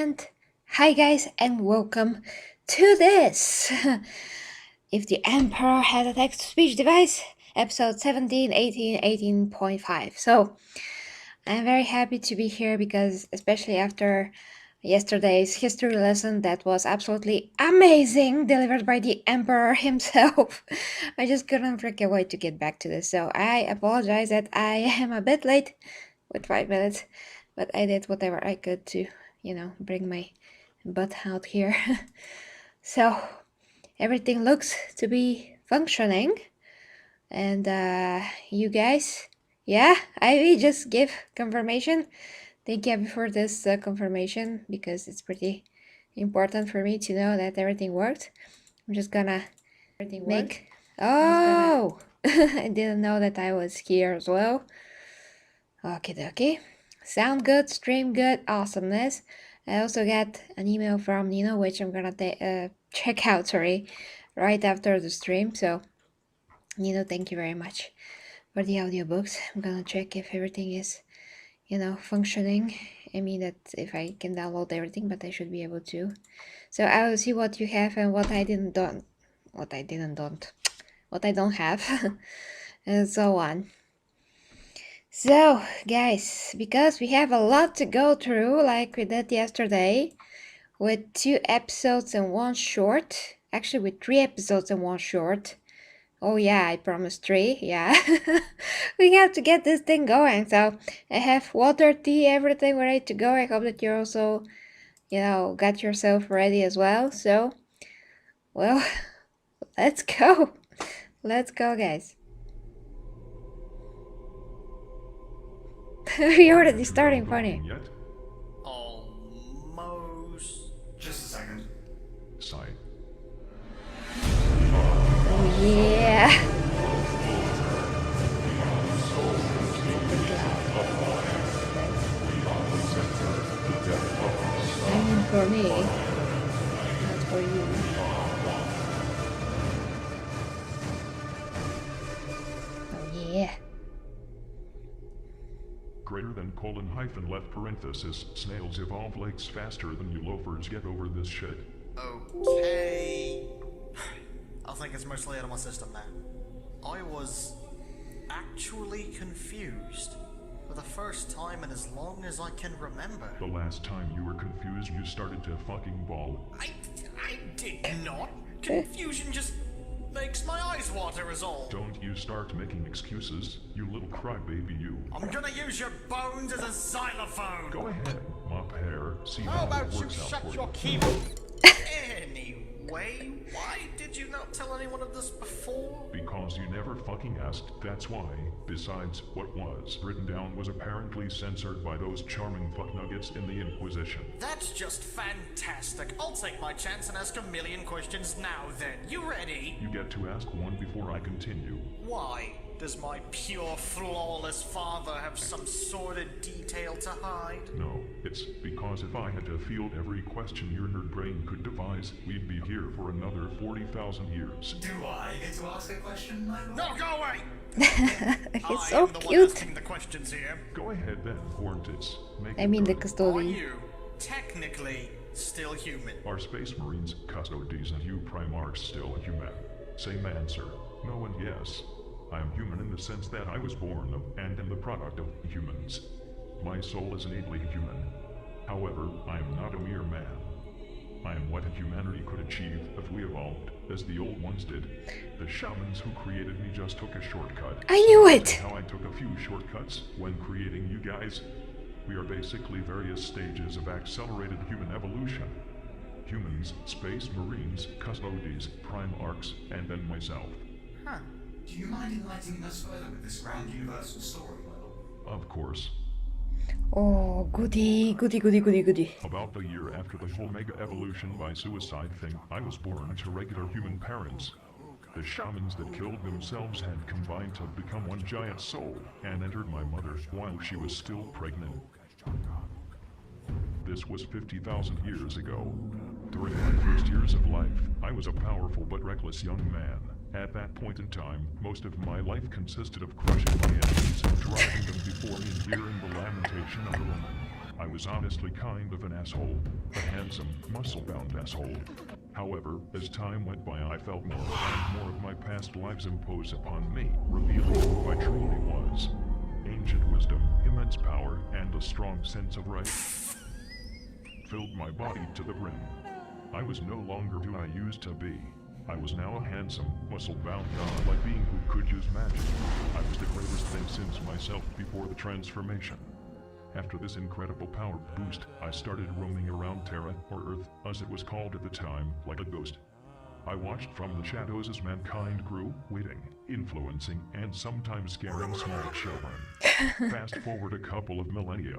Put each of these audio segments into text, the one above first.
And hi guys and welcome to this. If the Emperor had a text-to-speech device, episode 17, 18, 18.5. So I'm very happy to be here because especially after yesterday's history lesson that was absolutely amazing, delivered by the Emperor himself, I just couldn't freaking wait to get back to this. So I apologize that I am a bit late with 5 minutes, but I did whatever I could to, bring my butt out here. So everything looks to be functioning, and you guys, yeah, I will just give confirmation. Thank you for this confirmation because it's pretty important for me to know that everything worked. I'm just gonna make. Oh, I didn't know that I was here as well. Okay, dokie. Sound good, stream good, awesomeness. I also got an email from Nino, which I'm gonna check out, right after the stream. So, Nino, thank you very much for the audiobooks. I'm gonna check if everything is, functioning. I mean that if I can download everything, but I should be able to. So I will see what you have and what I don't have, and so on. So, guys, because we have a lot to go through, like we did yesterday, with 2 episodes and 1 short, actually with 3 episodes and 1 short. Oh yeah, I promised 3, yeah. We have to get this thing going, so I have water, tea, everything ready to go. I hope that you're also, got yourself ready as well. So, well, let's go. Let's go, guys. We already starting funny. Yet? Almost. Just a second. Sigh. Oh yeah. I mean for me, not for you. Oh yeah. Greater than colon hyphen left parenthesis. Snails evolve lakes faster than you loafers get over this shit. Okay. I think it's mostly out of my system now. I was actually confused for the first time in as long as I can remember. The last time you were confused, you started to fucking bawl. I did not. Confusion just makes my eyes water is all. Don't you start making excuses, you little crybaby you. I'm gonna use your bones as a xylophone. Go ahead, mop hair, see How how about it you works out shut for your you. keyboard? Anyway, why did you not tell anyone of this before? Because you never fucking asked, that's why. Besides, what was written down was apparently censored by those charming fucknuggets in the Inquisition. That's just fantastic. I'll take my chance and ask a million questions now then. You ready? You get to ask one before I continue. Why? Does my pure, flawless father have some sordid detail to hide? No, it's because if I had to field every question your nerd brain could devise, we'd be here for another 40,000 years. Do I get to ask a question, Michael? No, go away! He's I so am the one cute. asking the questions here. Go ahead then, Hornets. Make I it mean the good. Are custodian. you technically still human? Are Space Marines, Custodes, and you Primarchs still human? Same answer. No and yes. I am human in the sense that I was born of and am the product of humans. My soul is innately human. However, I am not a mere man. I am what humanity could achieve if we evolved, as the old ones did. The shamans who created me just took a shortcut. I knew it! How I took a few shortcuts when creating you guys. We are basically various stages of accelerated human evolution. Humans, Space Marines, Custodes, Primarchs, and then myself. Huh. Do you mind enlightening us further with this grand universal story, Michael? Of course. Oh, goody, goody, goody, goody, goody. About a year after the whole mega evolution by suicide thing, I was born to regular human parents. The shamans that killed themselves had combined to become one giant soul and entered my mother while she was still pregnant. This was 50,000 years ago. During my first years of life, I was a powerful but reckless young man. At that point in time, most of my life consisted of crushing my enemies, driving them before me and hearing the lamentation of a woman. I was honestly kind of an asshole, a handsome, muscle-bound asshole. However, as time went by I felt more and more of my past lives impose upon me, revealing who I truly was. Ancient wisdom, immense power, and a strong sense of right filled my body to the brim. I was no longer who I used to be. I was now a handsome, muscle-bound godlike being who could use magic. I was the greatest thing since myself before the transformation. After this incredible power boost, I started roaming around Terra, or Earth, as it was called at the time, like a ghost. I watched from the shadows as mankind grew, waiting, influencing, and sometimes scaring small children. Fast forward a couple of millennia.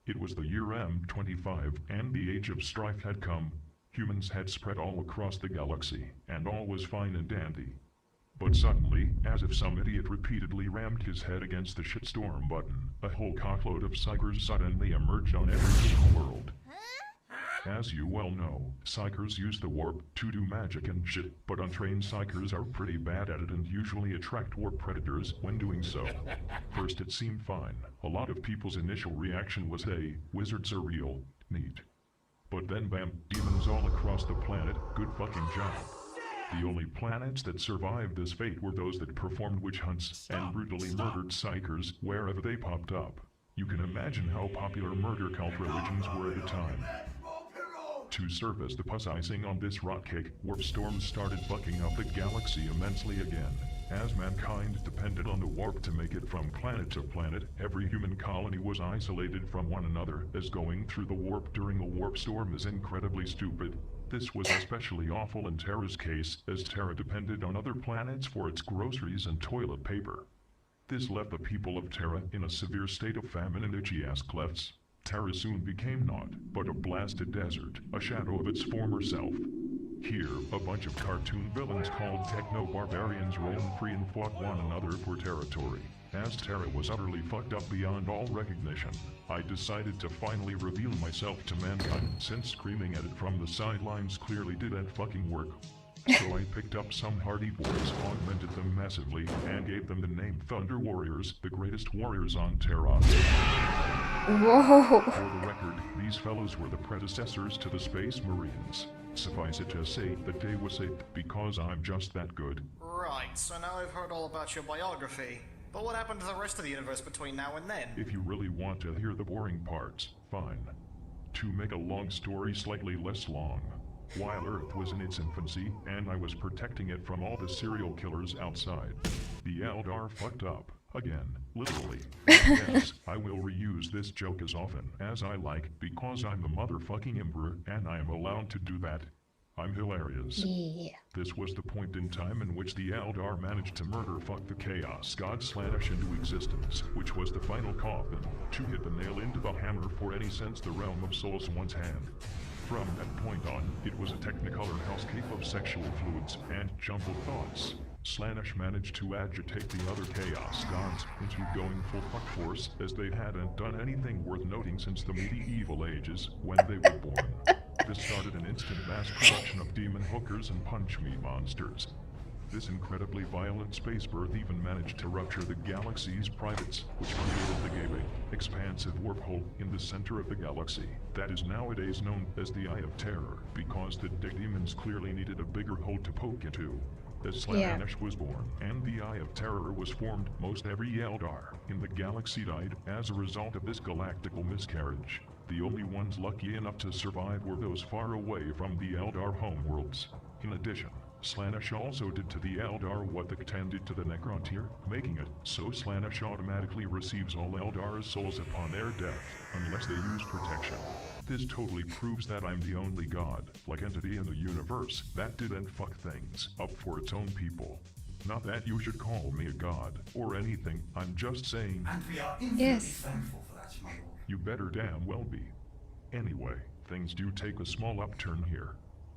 It was the year M25, and the Age of Strife had come. Humans had spread all across the galaxy, and all was fine and dandy. But suddenly, as if some idiot repeatedly rammed his head against the shitstorm button, a whole cockload of psychers suddenly emerged on every single world. As you well know, psychers use the warp to do magic and shit, but untrained psychers are pretty bad at it and usually attract warp predators when doing so. First it seemed fine. A lot of people's initial reaction was, hey, wizards are real, neat. But then bam, demons all across the planet, good fucking job. The only planets that survived this fate were those that performed witch hunts and brutally murdered psychers wherever they popped up. You can imagine how popular murder cult religions were at the time. To serve as the puss icing on this rot cake, warp storms started fucking up the galaxy immensely again. As mankind depended on the warp to make it from planet to planet, every human colony was isolated from one another, as going through the warp during a warp storm is incredibly stupid. This was especially awful in Terra's case, as Terra depended on other planets for its groceries and toilet paper. This left the people of Terra in a severe state of famine and itchy-ass clefts. Terra soon became naught but a blasted desert, a shadow of its former self. Here, a bunch of cartoon villains called techno-barbarians roamed free and fought one another for territory. As Terra was utterly fucked up beyond all recognition, I decided to finally reveal myself to mankind, since screaming at it from the sidelines clearly didn't fucking work. So I picked up some hardy boys, augmented them massively, and gave them the name Thunder Warriors, the greatest warriors on Terra. Whoa. For the record, these fellows were the predecessors to the Space Marines. Suffice it to say, the day was saved because I'm just that good. Right, so now I've heard all about your biography. But what happened to the rest of the universe between now and then? If you really want to hear the boring parts, fine. To make a long story slightly less long, while Earth was in its infancy, and I was protecting it from all the serial killers outside, the Eldar fucked up. Again, literally. Yes, I will reuse this joke as often as I like, because I'm the motherfucking Emperor, and I am allowed to do that. I'm hilarious. Yeah. This was the point in time in which the Eldar managed to murder fuck the Chaos God Slanesh into existence, which was the final coffin, to hit the nail into the hammer for any sense the realm of souls once had. From that point on, it was a technicolor hellscape of sexual fluids and jumbled thoughts. Slanesh managed to agitate the other Chaos Gods into going full fuck force, as they hadn't done anything worth noting since the medieval ages when they were born. This started an instant mass production of demon hookers and punch-me monsters. This incredibly violent space birth even managed to rupture the galaxy's privates, which created the gaping, expansive warp hole in the center of the galaxy that is nowadays known as the Eye of Terror, because the demons clearly needed a bigger hole to poke into. As Slanesh was born, and the Eye of Terror was formed, most every Eldar in the galaxy died as a result of this galactical miscarriage. The only ones lucky enough to survive were those far away from the Eldar homeworlds. In addition, Slanesh also did to the Eldar what the Catan did to the Necrontyr, making it so Slanesh automatically receives all Eldar's souls upon their death, unless they use protection. This totally proves that I'm the only god, like entity in the universe, that didn't fuck things up for its own people. Not that you should call me a god, or anything, I'm just saying, And we are infinitely thankful for that, my lord. you better damn well be. Anyway, things do take a small upturn here.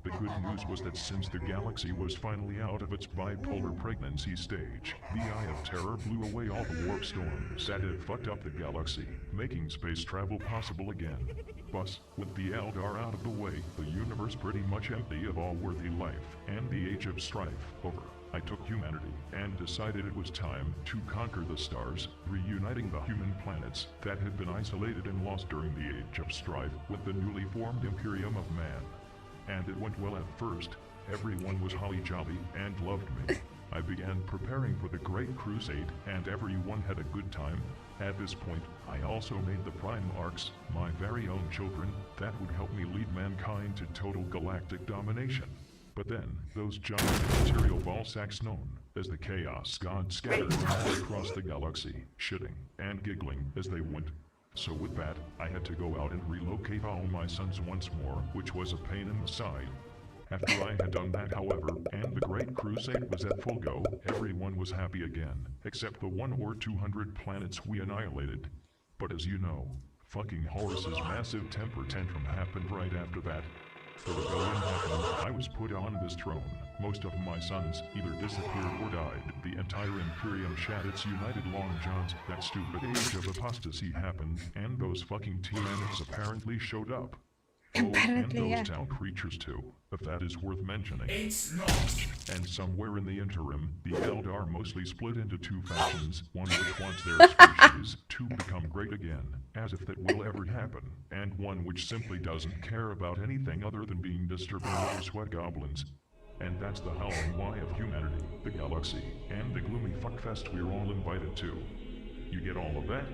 The good news was that since the galaxy was finally out of its bipolar pregnancy stage, the Eye of Terror blew away all the warp storms that had fucked up the galaxy, making space travel possible again. Thus, with the Eldar out of the way, the universe pretty much empty of all worthy life, and the Age of Strife over. I took humanity and decided it was time to conquer the stars, reuniting the human planets that had been isolated and lost during the Age of Strife with the newly formed Imperium of Man. And it went well at first. Everyone was holly jolly and loved me. I began preparing for the Great Crusade, and everyone had a good time. At this point, I also made the Primarchs my very own children that would help me lead mankind to total galactic domination. But then, those giant material ball sacks known as the Chaos Gods scattered all across the galaxy, shitting and giggling as they went. So with that, I had to go out and relocate all my sons once more, which was a pain in the side. After I had done that, however, and the Great Crusade was at full go, everyone was happy again, except the 100 or 200 planets we annihilated. But as you know, fucking Horus's massive temper tantrum happened right after that. The rebellion happened, I was put on this throne. Most of my sons either disappeared or died. The entire Imperium shat its united long johns. That stupid age of apostasy happened, and those fucking T-Manets apparently showed up. Apparently, and yeah. those town creatures too, if that is worth mentioning. It's not. And somewhere in the interim, the Eldar mostly split into two factions, one which wants their species to become great again, as if that will ever happen, and one which simply doesn't care about anything other than being disturbing little sweat goblins. And that's the howling why of humanity, the galaxy, and the gloomy fuckfest we're all invited to. You get all of that?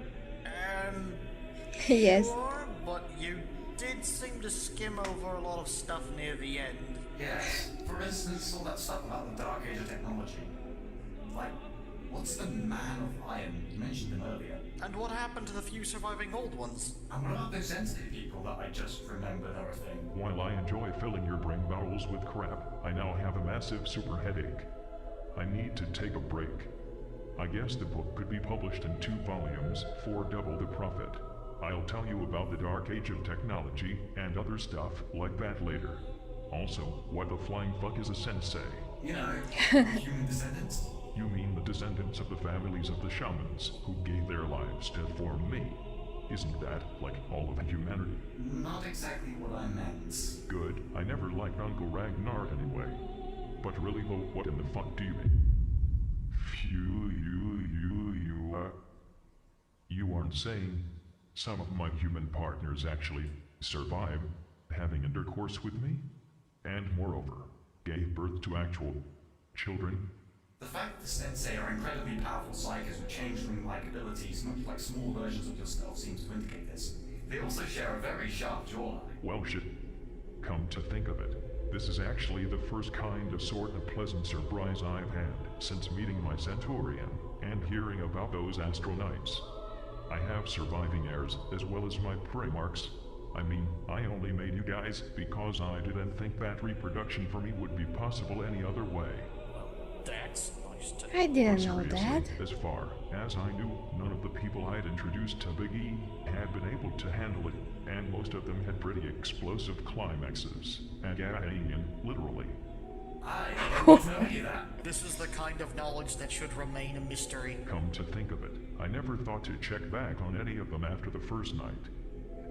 Yes. Sure, but you did seem to skim over a lot of stuff near the end. Yes. For instance, all that stuff about the Dark Age of technology. Like, what's the Man of Iron? You mentioned him earlier. And what happened to the few surviving old ones? And what about those Sensei people that I just remembered are a thing? While I enjoy filling your brain bowels with crap, I now have a massive super headache. I need to take a break. I guess the book could be published in 2 volumes for double the profit. I'll tell you about the Dark Age of technology and other stuff like that later. Also, what the flying fuck is a Sensei? You know, human descendants. You mean the descendants of the families of the shamans who gave their lives to form me? Isn't that like all of humanity? Not exactly what I meant. Good. I never liked Uncle Ragnar anyway. But really though, what in the fuck do you mean? You aren't saying some of my human partners actually survived having intercourse with me? And moreover, gave birth to actual children? The fact that the Sensei are incredibly powerful psychers with changeling-like abilities, much like small versions of yourself, seems to indicate this. They also share a very sharp jawline. Well shit. Come to think of it, this is actually the first kind of sort of pleasant surprise I've had since meeting my Centaurian and hearing about those Astronites. I have surviving heirs as well as my Primarchs. I mean, I only made you guys because I didn't think that reproduction for me would be possible any other way. That's nice to I didn't know Seriously, that. as far as I knew, none of the people I had introduced to Big E had been able to handle it, and most of them had pretty explosive climaxes. Again, literally. I didn't know any of that. This is the kind of knowledge that should remain a mystery. Come to think of it, I never thought to check back on any of them after the first night.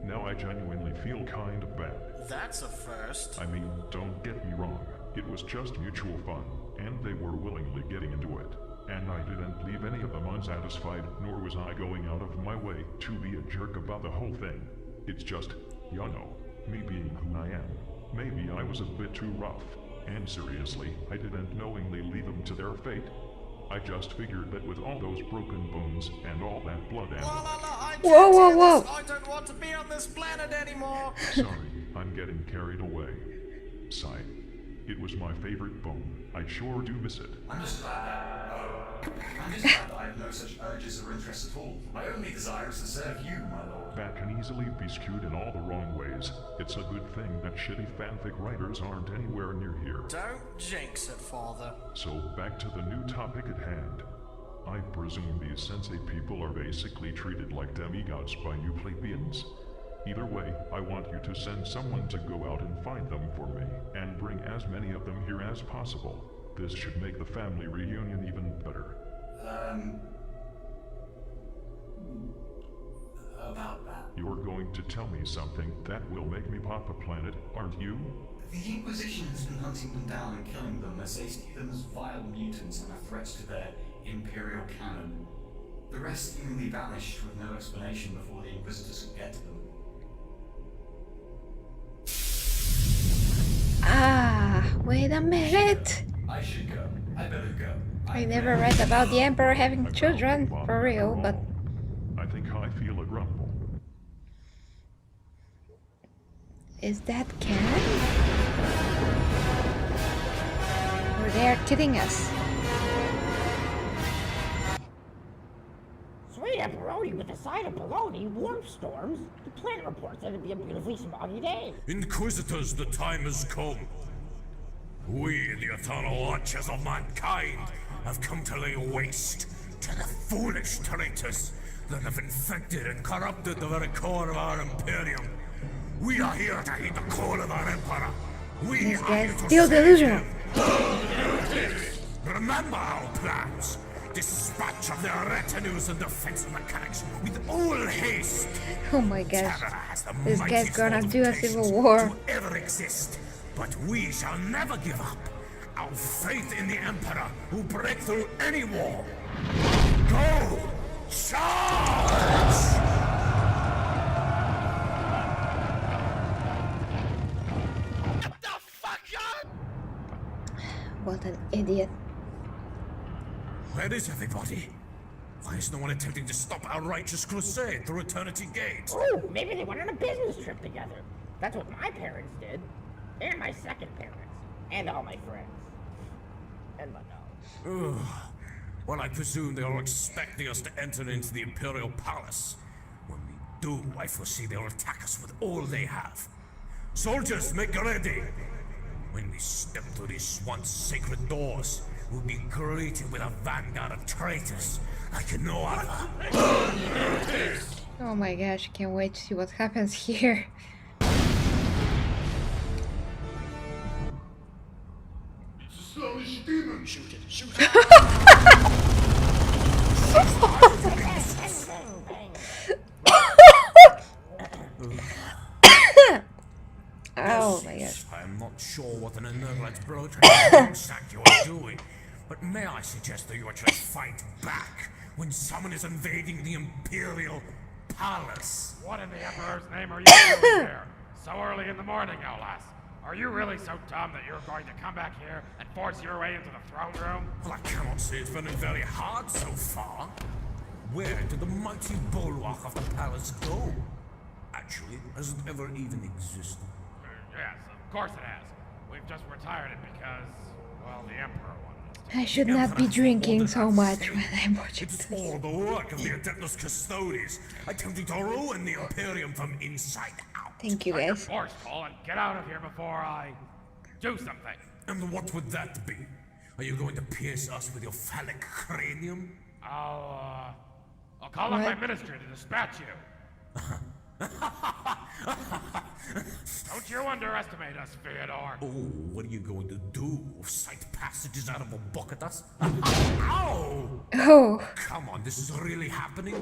Now I genuinely feel kind of bad. That's a first. I mean, don't get me wrong, it was just mutual fun, and they were willingly getting into it. And I didn't leave any of them unsatisfied, nor was I going out of my way to be a jerk about the whole thing. It's just, you know, me being who I am. Maybe I was a bit too rough, and seriously, I didn't knowingly leave them to their fate. I just figured that with all those broken bones and all that blood and... I Whoa, can't whoa, hear whoa. this. I don't want to be on this planet anymore. Sorry, I'm getting carried away. Sigh. It was my favorite bone. I sure do miss it. I'm just glad that I have no such urges or interests at all. My only desire is to serve you, my lord. That can easily be skewed in all the wrong ways. It's a good thing that shitty fanfic writers aren't anywhere near here. Don't jinx it, father. So back to the new topic at hand. I presume these Sensei people are basically treated like demigods by you plebeians. Either way, I want you to send someone to go out and find them for me, and bring as many of them here as possible. This should make the family reunion even better. About that. You're going to tell me something that will make me pop a planet, aren't you? The Inquisition has been hunting them down and killing them as they see them as vile mutants and a threat to their Imperial canon. The rest seemingly vanished with no explanation before the Inquisitors could get to them. Ah, wait a minute. I should go. I better go. I never read about the Emperor having children, for real, but... I think I feel a grumble. Is that canon? Or they're kidding us? Sweet pepperoni with a side of bologna, warp storms. The planet reports that it'd be a beautifully smoggy day. Inquisitors, the time has come. We, the eternal archers of mankind, have come to lay waste to the foolish traitors that have infected and corrupted the very core of our Imperium. We are here to heed the call of our Emperor. We This are guy's here to still save delusional. him. Remember our plans. Dispatch of their retinues and defense mechanics with all haste. Oh my gosh. Terra has the This guy's mightiest gonna do a civil fortifications war. to ever exist. But we shall never give up. Our faith in the Emperor will break through any wall. Go! Charge! What the fuck, What an idiot. Where is everybody? Why is no one attempting to stop our righteous crusade through Eternity Gate? Ooh, maybe they went on a business trip together. That's what my parents did. And my second parents. And all my friends. And my dog. Well, I presume they are expecting us to enter into the Imperial Palace. When we do, I foresee they'll attack us with all they have. Soldiers, make ready! When we step through these once sacred doors, we'll be greeted with a vanguard of traitors like no other. Oh my gosh, I can't wait to see what happens here. Shoot it, shoot it! Oh my gosh. I'm not sure what an inert bloated sack you are doing, but may I suggest that you actually fight back when someone is invading the Imperial Palace? What in the Emperor's name are you doing here? So early in the morning, no less. Are you really so dumb that you're going to come back here and force your way into the throne room? Well, I cannot say it's been very hard so far. Where did the mighty bulwark of the palace go? Actually, has it ever even existed? Yes, of course it has. We've just retired it because, well, the Emperor wanted us to. I should not be drinking so much when I'm watching It's this. all the work of the Adeptus Custodes, attempting to ruin the Imperium from inside out. Thank you guys. Forceful and get out of here before I do something. And what would that be? Are you going to pierce us with your phallic cranium? I'll call up my What? ministry to dispatch you. Don't you underestimate us, Theodore. Oh, what are you going to do? Sight passages out of a book at us? Ow! Oh, Come on, this is really happening?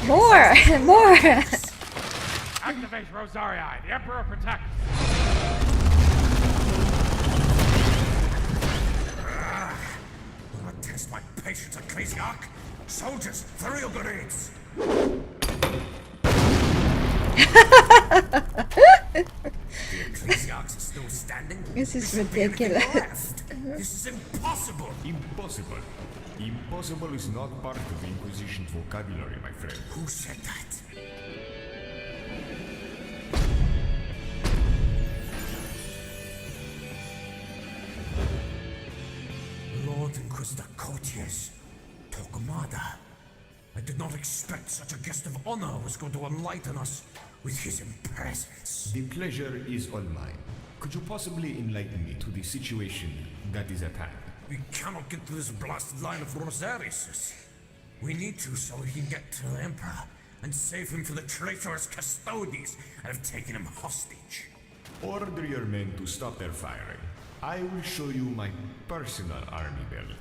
more, more. Activate Rosarii. The Emperor protects. I'm gonna test my patience, Ecclesiarch. Soldiers, throw your grenades! The Ecclesiarchs are still standing. This is There should be anything ridiculous. left. This is impossible. Impossible. Impossible is not part of the Inquisition's vocabulary, my friend. Who said that? Lord Inquisitor Courtiers, Torquemada. I did not expect such a guest of honor was going to enlighten us with his presence. The pleasure is all mine. Could you possibly enlighten me to the situation that is at hand? We cannot get through this blasted line of Rosariuses. We need to so we can get to the Emperor and save him from the traitorous Custodes that have taken him hostage. Order your men to stop their firing. I will show you my personal army belt.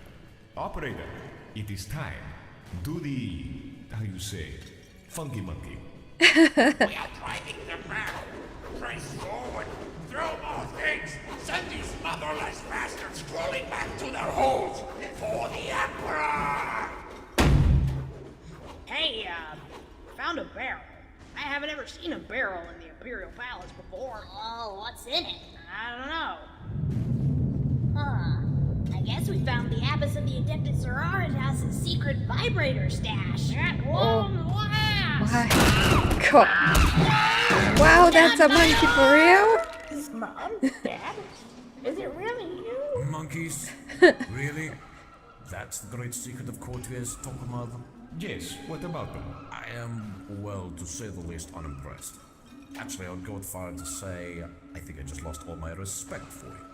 Operator, it is time. Do the, how you say, funky monkey. We are driving the barrel. Press forward. Throw more things. Send these motherless bastards crawling back to their holes. For the Emperor! Hey, found a barrel. I haven't ever seen a barrel in the Imperial Palace before. Oh, what's in it? I don't know. Huh. I guess we found the abbess of the Adeptus Sororitatis' secret vibrator stash. That won't last! Why? God. Wow, that's a monkey for real? Mom? Dad? Is it really you? Monkeys? Really? That's the great secret of courtiers, Tokamother? Yes, what about them? I am, well, to say the least, unimpressed. Actually, I would go as far as to say I think I just lost all my respect for you.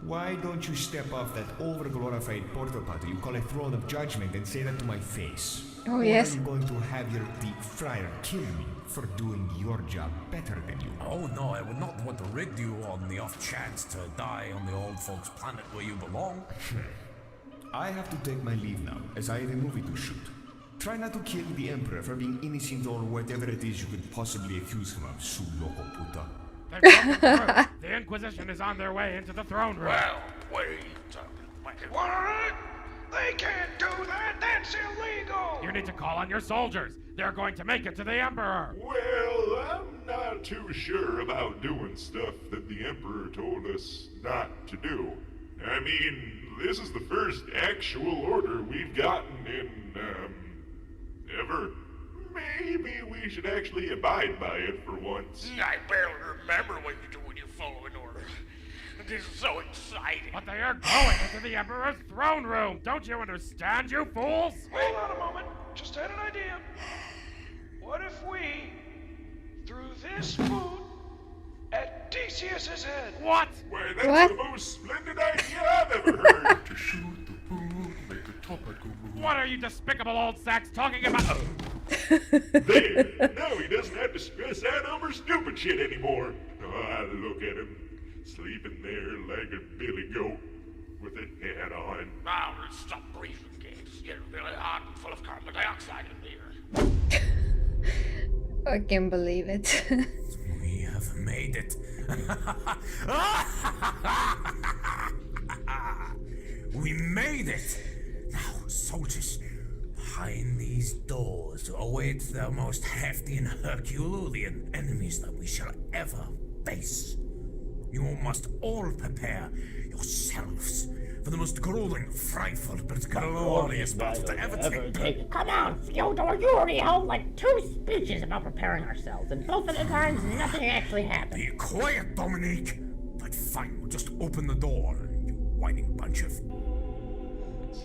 Why don't you step off that overglorified porta potty you call a throne of judgment and say that to my face? Oh, or yes. are you going to have your deep fryer kill me for doing your job better than you? Oh no, I would not want to rid you on the off chance to die on the old folks' planet where you belong. I have to take my leave now, as I have a movie to shoot. Try not to kill the Emperor for being innocent or whatever it is you could possibly accuse him of, su loco puta. They've broken through. The Inquisition is on their way into the throne room. Well, what are you talking about? What? They can't do that! That's illegal! You need to call on your soldiers. They're going to make it to the Emperor. Well, I'm not too sure about doing stuff that the Emperor told us not to do. I mean, this is the first actual order we've gotten in, ever. Maybe we should actually abide by it for once. I barely remember what you do when you follow an order. This is so exciting. But they are going into the Emperor's throne room. Don't you understand, you fools? Hold on a moment. Just had an idea. What if we threw this food at Decius's head? What? Why, that's What? the most splendid idea I've ever heard. To shoot the food, make the topic go. What are you despicable old sacks talking about? There! Now he doesn't have to stress out over stupid shit anymore. Oh, look at him, sleeping there like a billy goat with a hat on. Now, stop breathing, games. It's getting really hot and full of carbon dioxide in here. I can't believe it. We have made it. We made it! Now, soldiers, behind these doors await the most hefty and Herculean enemies that we shall ever face. You must all prepare yourselves for the most grueling, frightful, but glorious battle to ever take place. Come on, Fyodor, you already held like 2 speeches about preparing ourselves, and both of the times nothing actually happened. Be quiet, Dominique! But fine, we'll just open the door, you whining bunch of...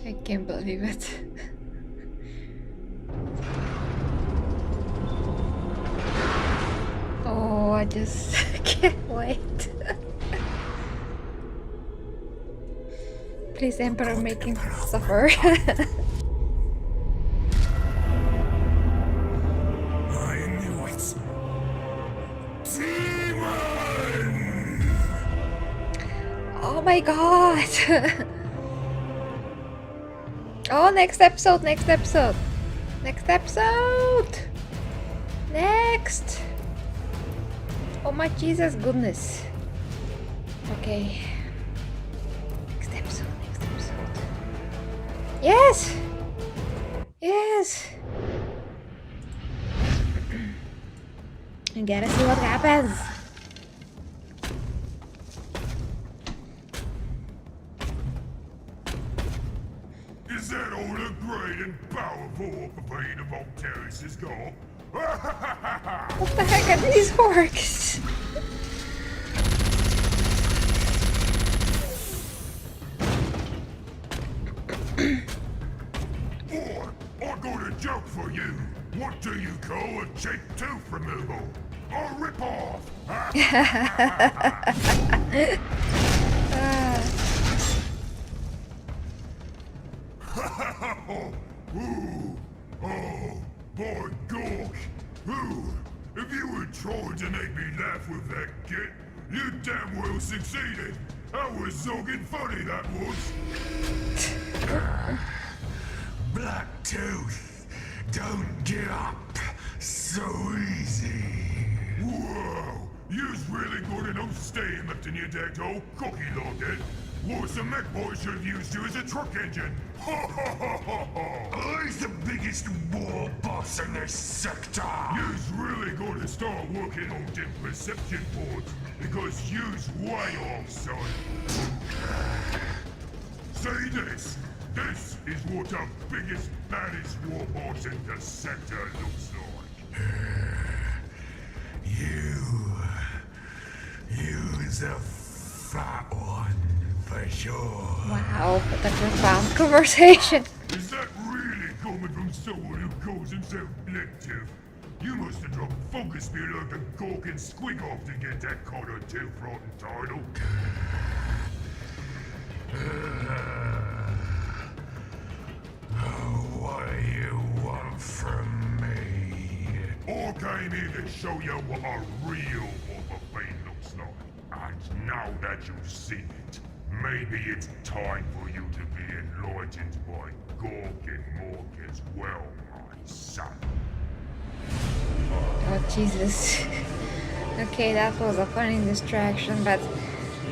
I can't believe it. Oh, I just can't wait. Please, Emperor, make him suffer. I knew it! Demon! Oh my god! Oh, next episode, next episode! Next episode! Next! Oh my Jesus goodness. Okay. Next episode, next episode. Yes! Yes! You gotta see what happens. Is that all the great and powerful Bane of Alteris has got? What the heck are these orcs? Boy, I got a joke for you. What do you call a cheap tooth removal? A rip-off! Ooh, oh, by gosh! Ooh, if you were trying to make me laugh with that kid, you damn well succeeded. That was zogging funny, that was. Black Tooth, don't give up so easy. Whoa! You's really got enough steam left in your deck, old cocky loaded. What's the mech boy should have used you as a truck engine? Ha ha ha ha ha! He's the biggest war boss in this sector. You's really got to start working on them perception boards, because you's way off, son. Say this. This is what the biggest, baddest war boss in the sector looks like. You's a fat one, for sure. Wow, what a profound conversation. Is that really coming from someone who calls himself Lective? You must have dropped focus spear like a cork and squig off to get that Carter tail rotten title. What do you want from me? I came here to show you what a real Wolf Bane looks like. And now that you've seen it, maybe it's time for you to be enlightened by Gork and Mork as well, my son. Oh, Jesus. Okay, that was a funny distraction, but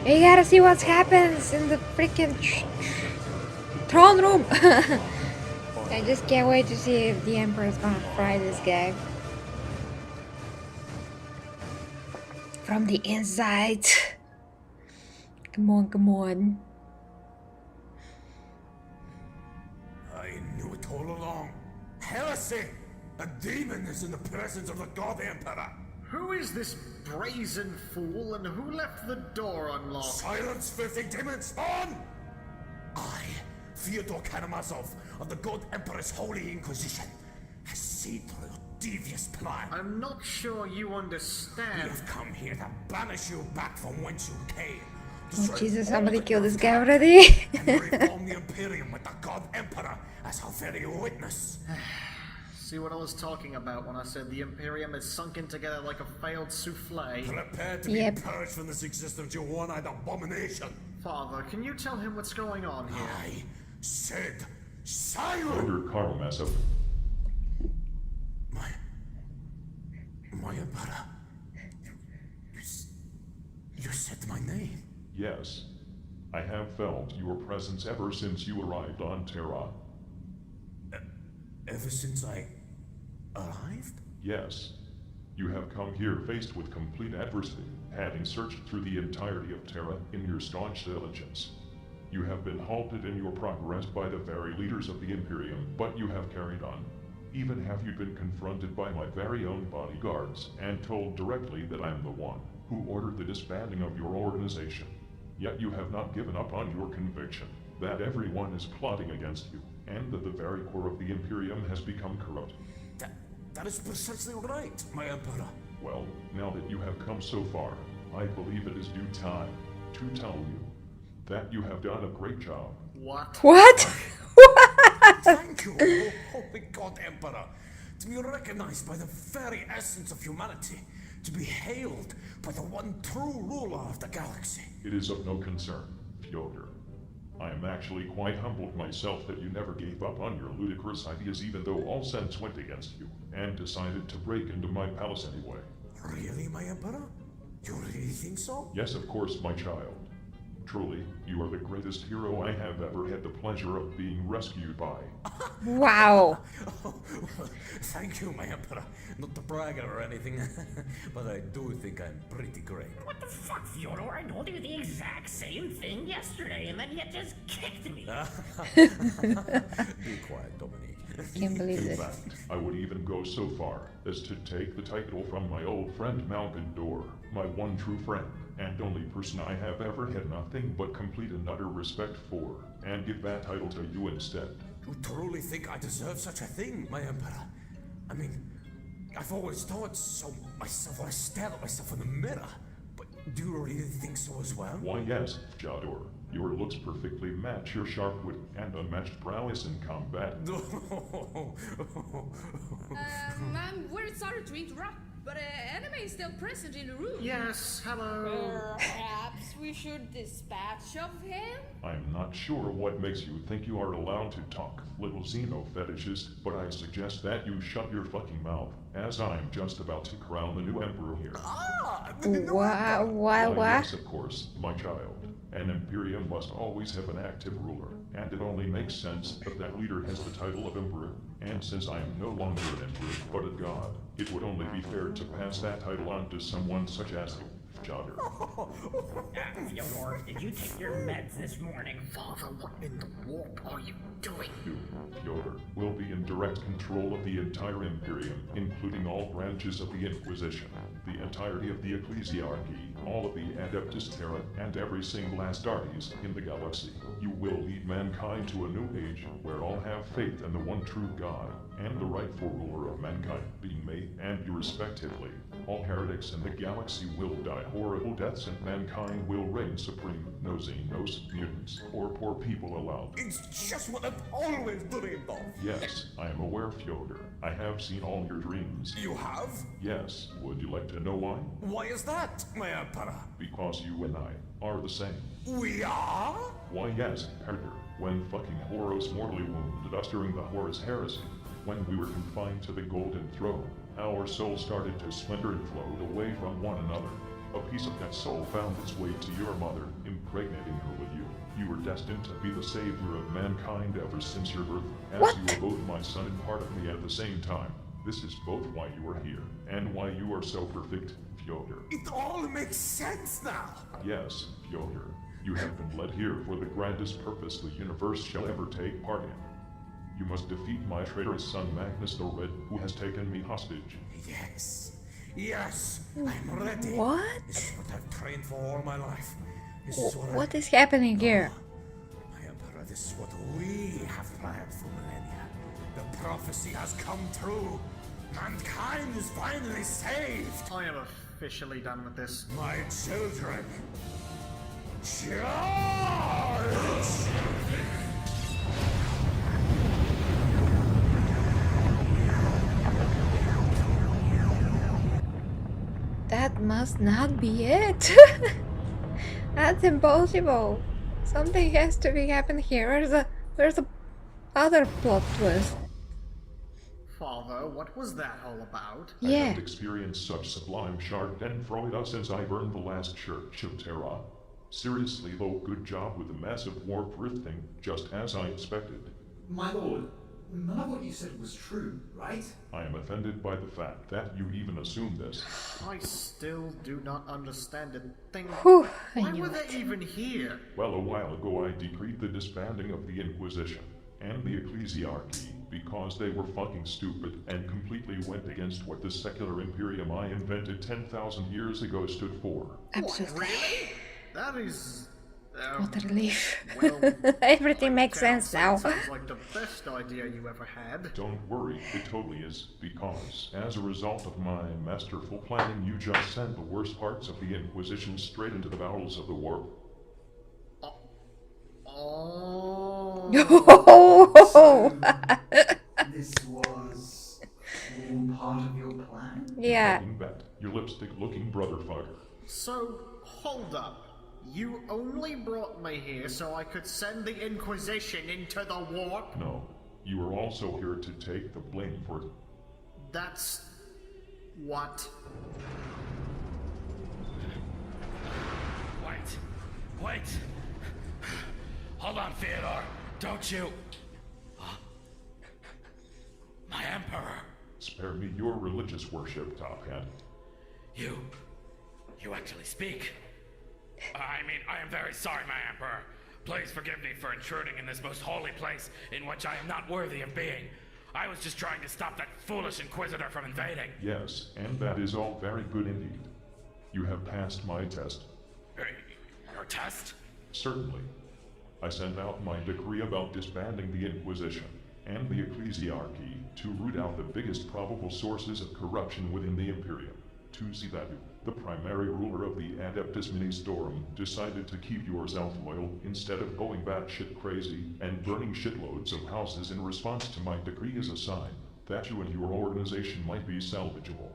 we gotta see what happens in the freaking throne room. I just can't wait to see if the Emperor is gonna fry this guy from the inside. Come on, come on. I knew it all along. Heresy! A demon is in the presence of the God Emperor. Who is this brazen fool and who left the door unlocked? Silence, filthy demon spawn! I, Fyodor Karamazov of the God Emperor's Holy Inquisition, has seen through your devious plan. I'm not sure you understand. We have come here to banish you back from whence you came. Oh, Jesus, somebody killed this guy already. And reform the Imperium with the God Emperor as our very witness. See what I was talking about when I said the Imperium is sunken together like a failed souffle? Prepare to be purged from this existence, you one-eyed abomination. Father, can you tell him what's going on here? I said silence! Under Karamazov. My Emperor. You said my name. Yes. I have felt your presence ever since you arrived on Terra. Ever since I arrived? Yes. You have come here faced with complete adversity, having searched through the entirety of Terra in your staunch diligence. You have been halted in your progress by the very leaders of the Imperium, but you have carried on. Even have you been confronted by my very own bodyguards, and told directly that I am the one who ordered the disbanding of your organization. Yet you have not given up on your conviction that everyone is plotting against you, and that the very core of the Imperium has become corrupt. That is precisely right, my Emperor. Well, now that you have come so far, I believe it is due time to tell you that you have done a great job. What? What? Thank you, O Holy God Emperor, to be recognized by the very essence of humanity, to be hailed by the one true ruler of the galaxy. It is of no concern, Fyodor. I am actually quite humbled myself that you never gave up on your ludicrous ideas even though all sense went against you, and decided to break into my palace anyway. Really, my Emperor? You really think so? Yes, of course, my child. Truly, you are the greatest hero I have ever had the pleasure of being rescued by. Wow. Thank you, my Emperor. Not to brag or anything, but I do think I'm pretty great. What the fuck, Fyodor? I told you the exact same thing yesterday, and then you just kicked me. Be quiet, Dominique. Can't believe In this. fact, I would even go so far as to take the title from my old friend Malcolm Dorr, my one true friend, and only person I have ever had nothing but complete and utter respect for, and give that title to you instead. You truly think I deserve such a thing, my Emperor? I mean, I've always thought so myself when I stare at myself in the mirror. But do you really think so as well? Why yes, Jador. Your looks perfectly match your sharp wit and unmatched prowess in combat. Ma'am, I'm very sorry to interrupt, but enemy is still present in the room. Yes, hello. Perhaps we should dispatch of him? I'm not sure what makes you think you are allowed to talk, little xeno fetishist, but I suggest that you shut your fucking mouth, as I'm just about to crown the new emperor here. Why? Yes, of course, my child. An Imperium must always have an active ruler, and it only makes sense that that leader has the title of emperor. And since I am no longer an emperor, but a god, it would only be fair to pass that title on to someone such as you, Jogger. Fyodor, did you take your meds this morning? Father, what in the warp are you doing? You, Fyodor, will be in direct control of the entire Imperium, including all branches of the Inquisition, the entirety of the Ecclesiarchy, all of the Adeptus Terra, and every single Astartes in the galaxy. You will lead mankind to a new age where all have faith in the one true God, and the rightful ruler of mankind, being me and you respectively. All heretics in the galaxy will die horrible deaths and mankind will reign supreme. No xenos, mutants, or poor people allowed. It's just what I've always dreamed of. Yes, I am aware, Fyodor. I have seen all your dreams. You have? Yes. Would you like to know why? Why is that, my emperor? Because you and I are the same. We are? Why yes, Herder. When fucking Horus mortally wounded us during the Horus heresy, when we were confined to the Golden Throne, our souls started to splinter and float away from one another. A piece of that soul found its way to your mother, impregnating her with you. You were destined to be the savior of mankind ever since your birth, as you were both my son and part of me at the same time. This is both why you are here, and why you are so perfect, Fyodor. It all makes sense now. Yes, Fyodor. You have been led here for the grandest purpose the universe shall ever take part in. You must defeat my traitorous son Magnus the Red, who has taken me hostage. Yes, I'm ready. What? This is what I've trained for all my life. This is What is happening here? My emperor, this is what we have planned for millennia. The prophecy has come true. Mankind is finally saved. I am officially done with this. My children, charge! That must not be it. That's impossible. Something has to be happening here. There's a other plot twist. Father, what was that all about? I haven't experienced such sublime Chard and Freud since I burned the last church of Terra. Seriously though, good job with the massive warp rifting, just as I expected. My lord, none of what you said was true, right? I am offended by the fact that you even assume this. I still do not understand a thing. Whew, Why were they even here? Well, a while ago I decreed the disbanding of the Inquisition and the Ecclesiarchy because they were fucking stupid and completely went against what the secular Imperium I invented 10,000 years ago stood for. Absolutely. What, really? That is... What a relief. Well, everything makes sense now. Sounds like the best idea you ever had. Don't worry, it totally is, because as a result of my masterful planning, you just sent the worst parts of the Inquisition straight into the bowels of the warp. Oh. This was all part of your plan? Yeah. Bet, your lipstick-looking brother fucker. So, hold up. You only brought me here so I could send the Inquisition into the warp? No, you were also here to take the blame for it. That's... what? Wait! Hold on, Fyodor! Don't you... My emperor! Spare me your religious worship, Top Hat. You actually speak. I am very sorry, my emperor. Please forgive me for intruding in this most holy place in which I am not worthy of being. I was just trying to stop that foolish Inquisitor from invading. Yes, and that is all very good indeed. You have passed my test. Your test? Certainly. I sent out my decree about disbanding the Inquisition and the Ecclesiarchy to root out the biggest probable sources of corruption within the Imperium. To see that you, the primary ruler of the Adeptus Ministorum, decided to keep yourself loyal instead of going batshit crazy and burning shitloads of houses in response to my decree is a sign that you and your organization might be salvageable.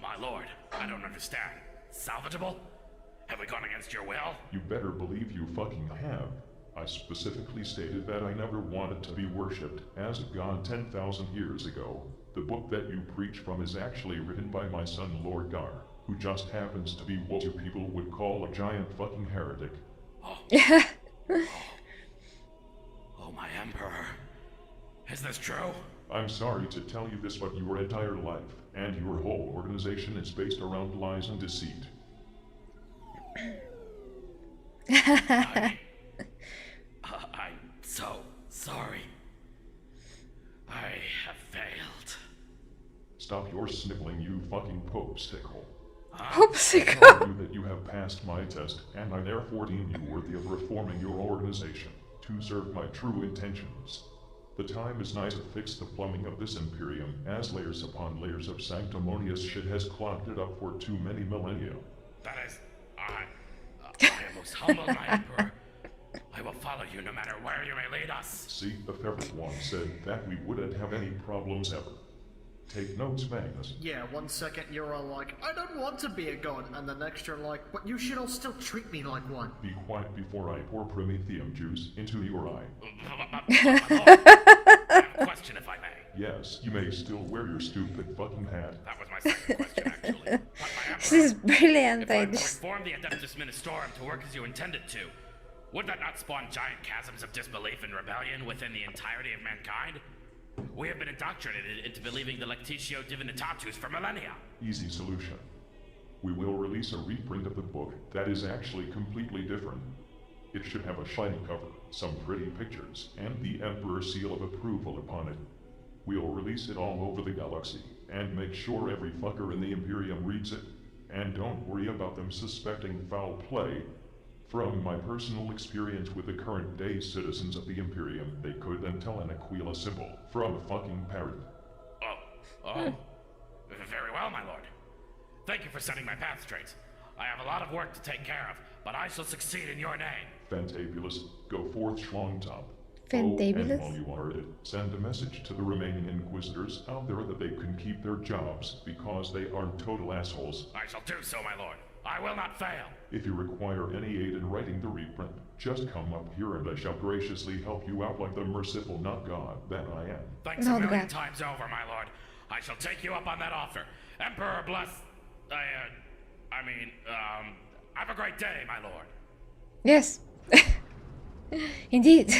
My lord, I don't understand. Salvageable? Have we gone against your will? You better believe you fucking have. I specifically stated that I never wanted to be worshipped as a god 10,000 years ago. The book that you preach from is actually written by my son Lord Gar, who just happens to be what you people would call a giant fucking heretic. Oh, my emperor. Is this true? I'm sorry to tell you this, but your entire life and your whole organization is based around lies and deceit. I'm so sorry. I have failed. Stop your sniveling, you fucking popsicle. Popsicle? I tell you that you have passed my test, and I therefore deem you worthy of reforming your organization to serve my true intentions. The time is nigh to fix the plumbing of this Imperium, as layers upon layers of sanctimonious shit has clogged it up for too many millennia. That is, I am most humbled, my emperor. I will follow you no matter where you may lead us. See, if everyone said that, we wouldn't have any problems ever. Take notes, Magnus. Yeah, 1 second you're all like, I don't want to be a god, and the next you're like, but you should all still treat me like one. Be quiet before I pour Prometheum juice into your eye. I have a question, if I may. Yes, you may still wear your stupid fucking hat. That was my second question, actually. But my emperor, This is brilliant. if I I were to just... reform the Adeptus Ministorum to work as you intended to, would that not spawn giant chasms of disbelief and rebellion within the entirety of mankind? We have been indoctrinated into believing the Lectitio Divinitatus for millennia. Easy solution. We will release a reprint of the book that is actually completely different. It should have a shiny cover, some pretty pictures, and the Emperor's seal of approval upon it. We'll release it all over the galaxy, and make sure every fucker in the Imperium reads it. And don't worry about them suspecting foul play. From my personal experience with the current day citizens of the Imperium, they could then tell an Aquila symbol from a fucking parrot. Oh. Very well, my lord. Thank you for setting my path straight. I have a lot of work to take care of, but I shall succeed in your name. Fantabulous, go forth, Schlongtop. Fantabulous? Oh, and while you are at it, send a message to the remaining Inquisitors out there that they can keep their jobs, because they are total assholes. I shall do so, my lord. I will not fail. If you require any aid in writing the reprint, just come up here and I shall graciously help you out like the merciful not God that I am. Thanks a million times over, my lord. I shall take you up on that offer. Emperor bless... have a great day, my lord. Yes. Indeed.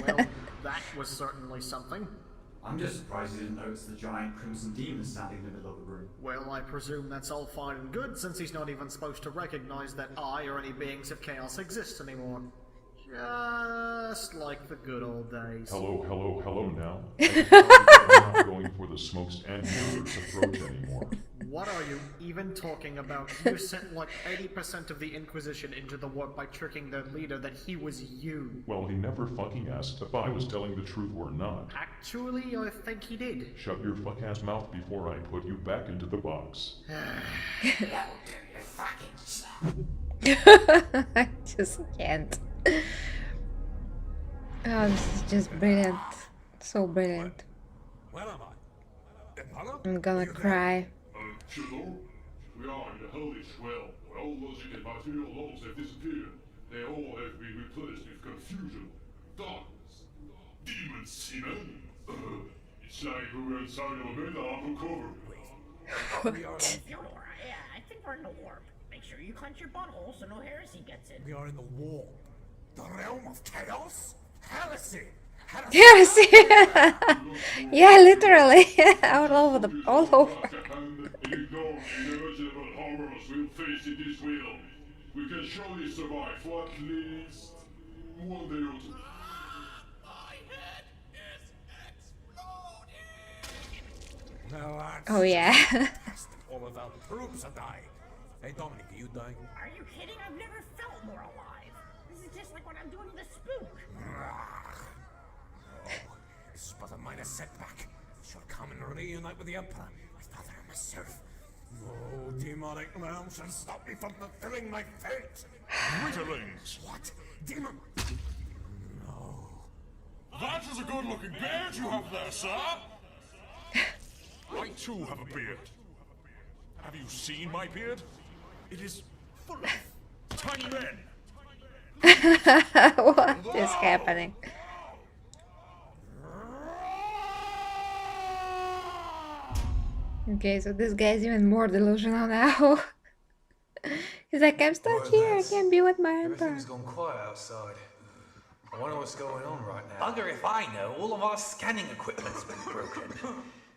Well, that was certainly something. I'm just surprised you didn't notice the giant crimson demon standing in the middle of the room. Well, I presume that's all fine and good, since he's not even supposed to recognize that I or any beings of chaos exist anymore. Just like the good old days. Hello now. I'm not going for the smokes and mirrors approach anymore. What are you even talking about? You sent like 80% of the Inquisition into the warp by tricking their leader that he was you. Well, he never fucking asked if I was telling the truth or not. Actually, I think he did. Shut your fuck-ass mouth before I put you back into the box. I just can't. Oh, this is just brilliant. So brilliant. Where am I? Impala? I'm gonna cry. Chisel, we are in the hellish realm, where all logic and material laws have disappeared. They all have been replaced with confusion, darkness, demons, seamen. It's like we were inside of a meta undercover. Theodora, yeah, I think we're in the warp. Make sure you clench your butthole so no heresy gets in. We are in the warp. The realm of chaos? Heresy! Heresy! Yeah, literally. all over. Ignore the unimaginable horrors we'll face in this realm. We can surely survive for at least one day or two. My head is exploding! Well, that's... Oh yeah. All of our troops are dying. Hey Dominic, are you dying? Are you kidding? I've never felt more alive. This is just like when I'm doing the spook. This is but a minor setback. We shall come and reunite with the Emperor, my father and myself. No demonic realm shall stop me from fulfilling my fate. Greetings. What? Demon? No. That is a good-looking beard you have there, sir. I too have a beard. Have you seen my beard? It is full of tiny men. What is happening? Okay, so this guy's even more delusional now. He's like, I'm stuck here, I can't be with my emperor. Everything's gone quiet outside. I wonder what's going on right now. Bugger if I know, all of our scanning equipment's been broken.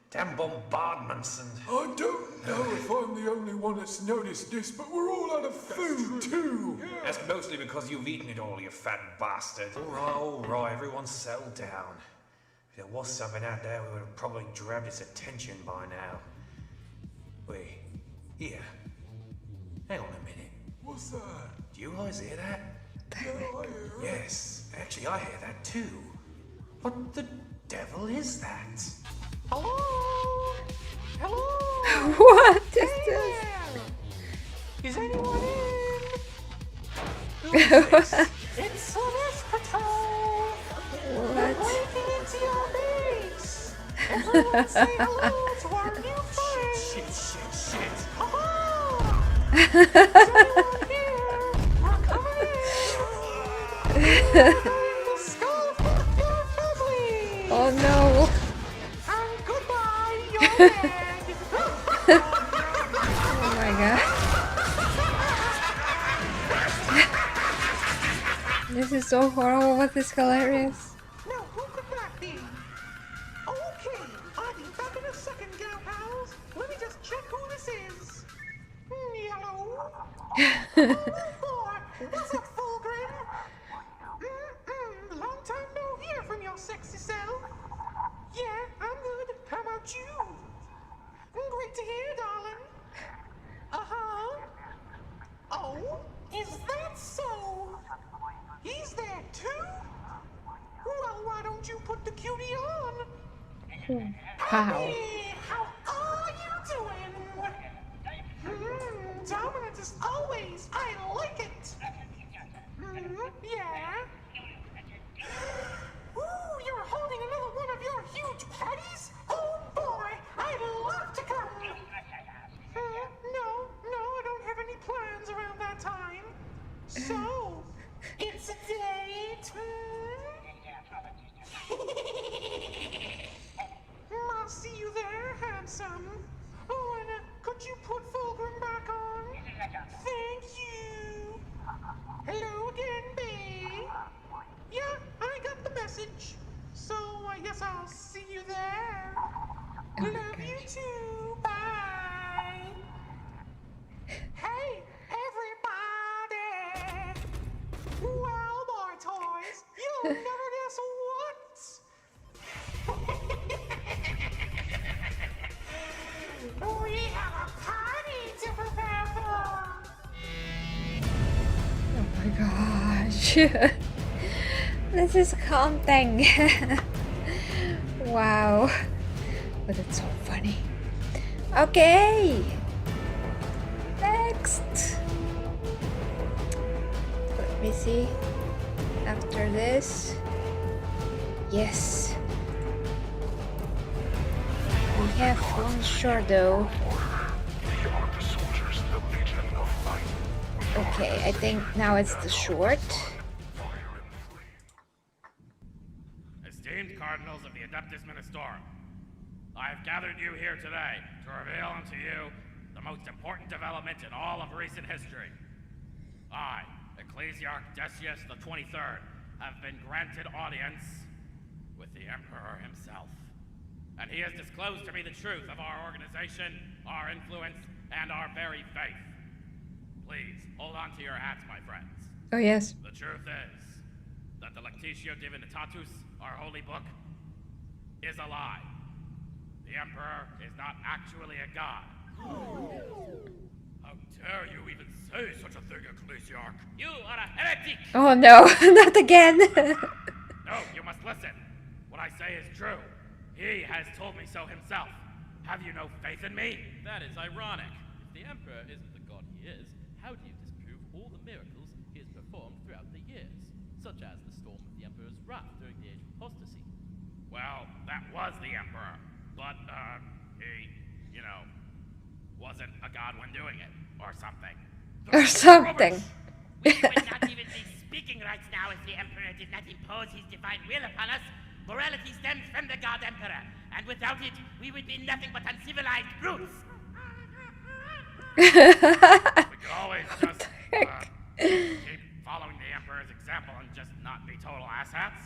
Damn bombardments and... I don't know if I'm the only one that's noticed this, but we're all out of food too. That's mostly because you've eaten it all, you fat bastard. All right, everyone settle down. If there was something out there, we would have probably grabbed its attention by now. Wait, here. Hang on a minute. What's that? Do you guys hear that? No, I hear it. Yes, actually I hear that too. What the devil is that? Hello? Hello? What is Hey this? there! Is anyone in? It's Service Patrol! We're breaking into your base! Everyone say hello to our new friend! Shit. Aha! Is anyone here? We're coming in! We're the skull for your family! Oh no! And goodbye, you're dead! Oh my god. This is so horrible, but it's hilarious. Now, who could that be? Okay, I'll be back in a second, gal pals. Let me just check who this is. Yellow. Oh, boy. What's up, Fulgrim? Long time no hear from your sexy self. Yeah, I'm good. How about you? Great to hear, darling. Uh-huh. Oh, is that so? He's there too? Well, why don't you put the cutie on? Wow. Hey, how are you doing? Dominant as always. I like it. Yeah. Ooh, you're holding another one of your huge patties? Oh boy, I'd love to come. No, I don't have any plans around that time. So, it's a date. I'll see you there, handsome. Oh, and could you put Fulgrim back on? Thank you. Hello again, babe. Yeah, I got the message. So I guess I'll see you there. Love you too. Bye. Hey, everybody. Well, boy toys, you'll never guess what. We have a party to prepare for. Oh my gosh. This is haunting. Wow. But it's so funny. Okay. Next. Let me see. After this. Yes. We have one short though. Okay, I think now it's the short. Esteemed Cardinals of the Adeptus Ministorum, I have gathered you here today to reveal unto you the most important development in all of recent history. I, Ecclesiarch Decius the 23rd, have been granted audience with the Emperor himself. And he has disclosed to me the truth of our organization, our influence, and our very faith. Please, hold on to your hats, my friends. Oh yes. The truth is that the Lectitio Divinitatus, our holy book, is a lie. The Emperor is not actually a god. How dare you even say such a thing, Ecclesiarch? You are a heretic! Oh no, not again. No, you must listen. What I say is true. He has told me so himself. Have you no faith in me? That is ironic. If the Emperor isn't the god he is, how do you disprove all the miracles he has performed throughout the years, such as the storm of the Emperor's wrath during the Age of Apostasy? Well, that was the Emperor, but, he wasn't a god when doing it, or something. Or something. We would not even be speaking right now if the Emperor did not impose his divine will upon us. Morality stems from the God Emperor, and without it, we would be nothing but uncivilized brutes. We could always just keep following the Emperor's example and just not be total asshats.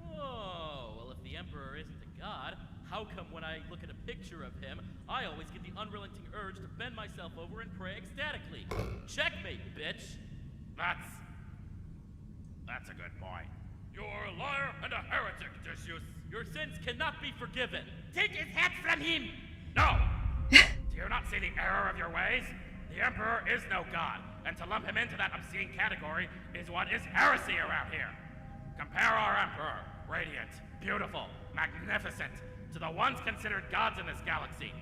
Whoa, well if the Emperor isn't a god, how come when I look at a picture of him, I always get the unrelenting urge to bend myself over and pray ecstatically? Checkmate, bitch! That's a good point. You're a liar and a heretic, Decius. Your sins cannot be forgiven. Take his hat from him! No! Do you not see the error of your ways? The Emperor is no god, and to lump him into that obscene category is what is heresy around here. Compare our Emperor, radiant, beautiful, magnificent, to the ones considered gods in this galaxy.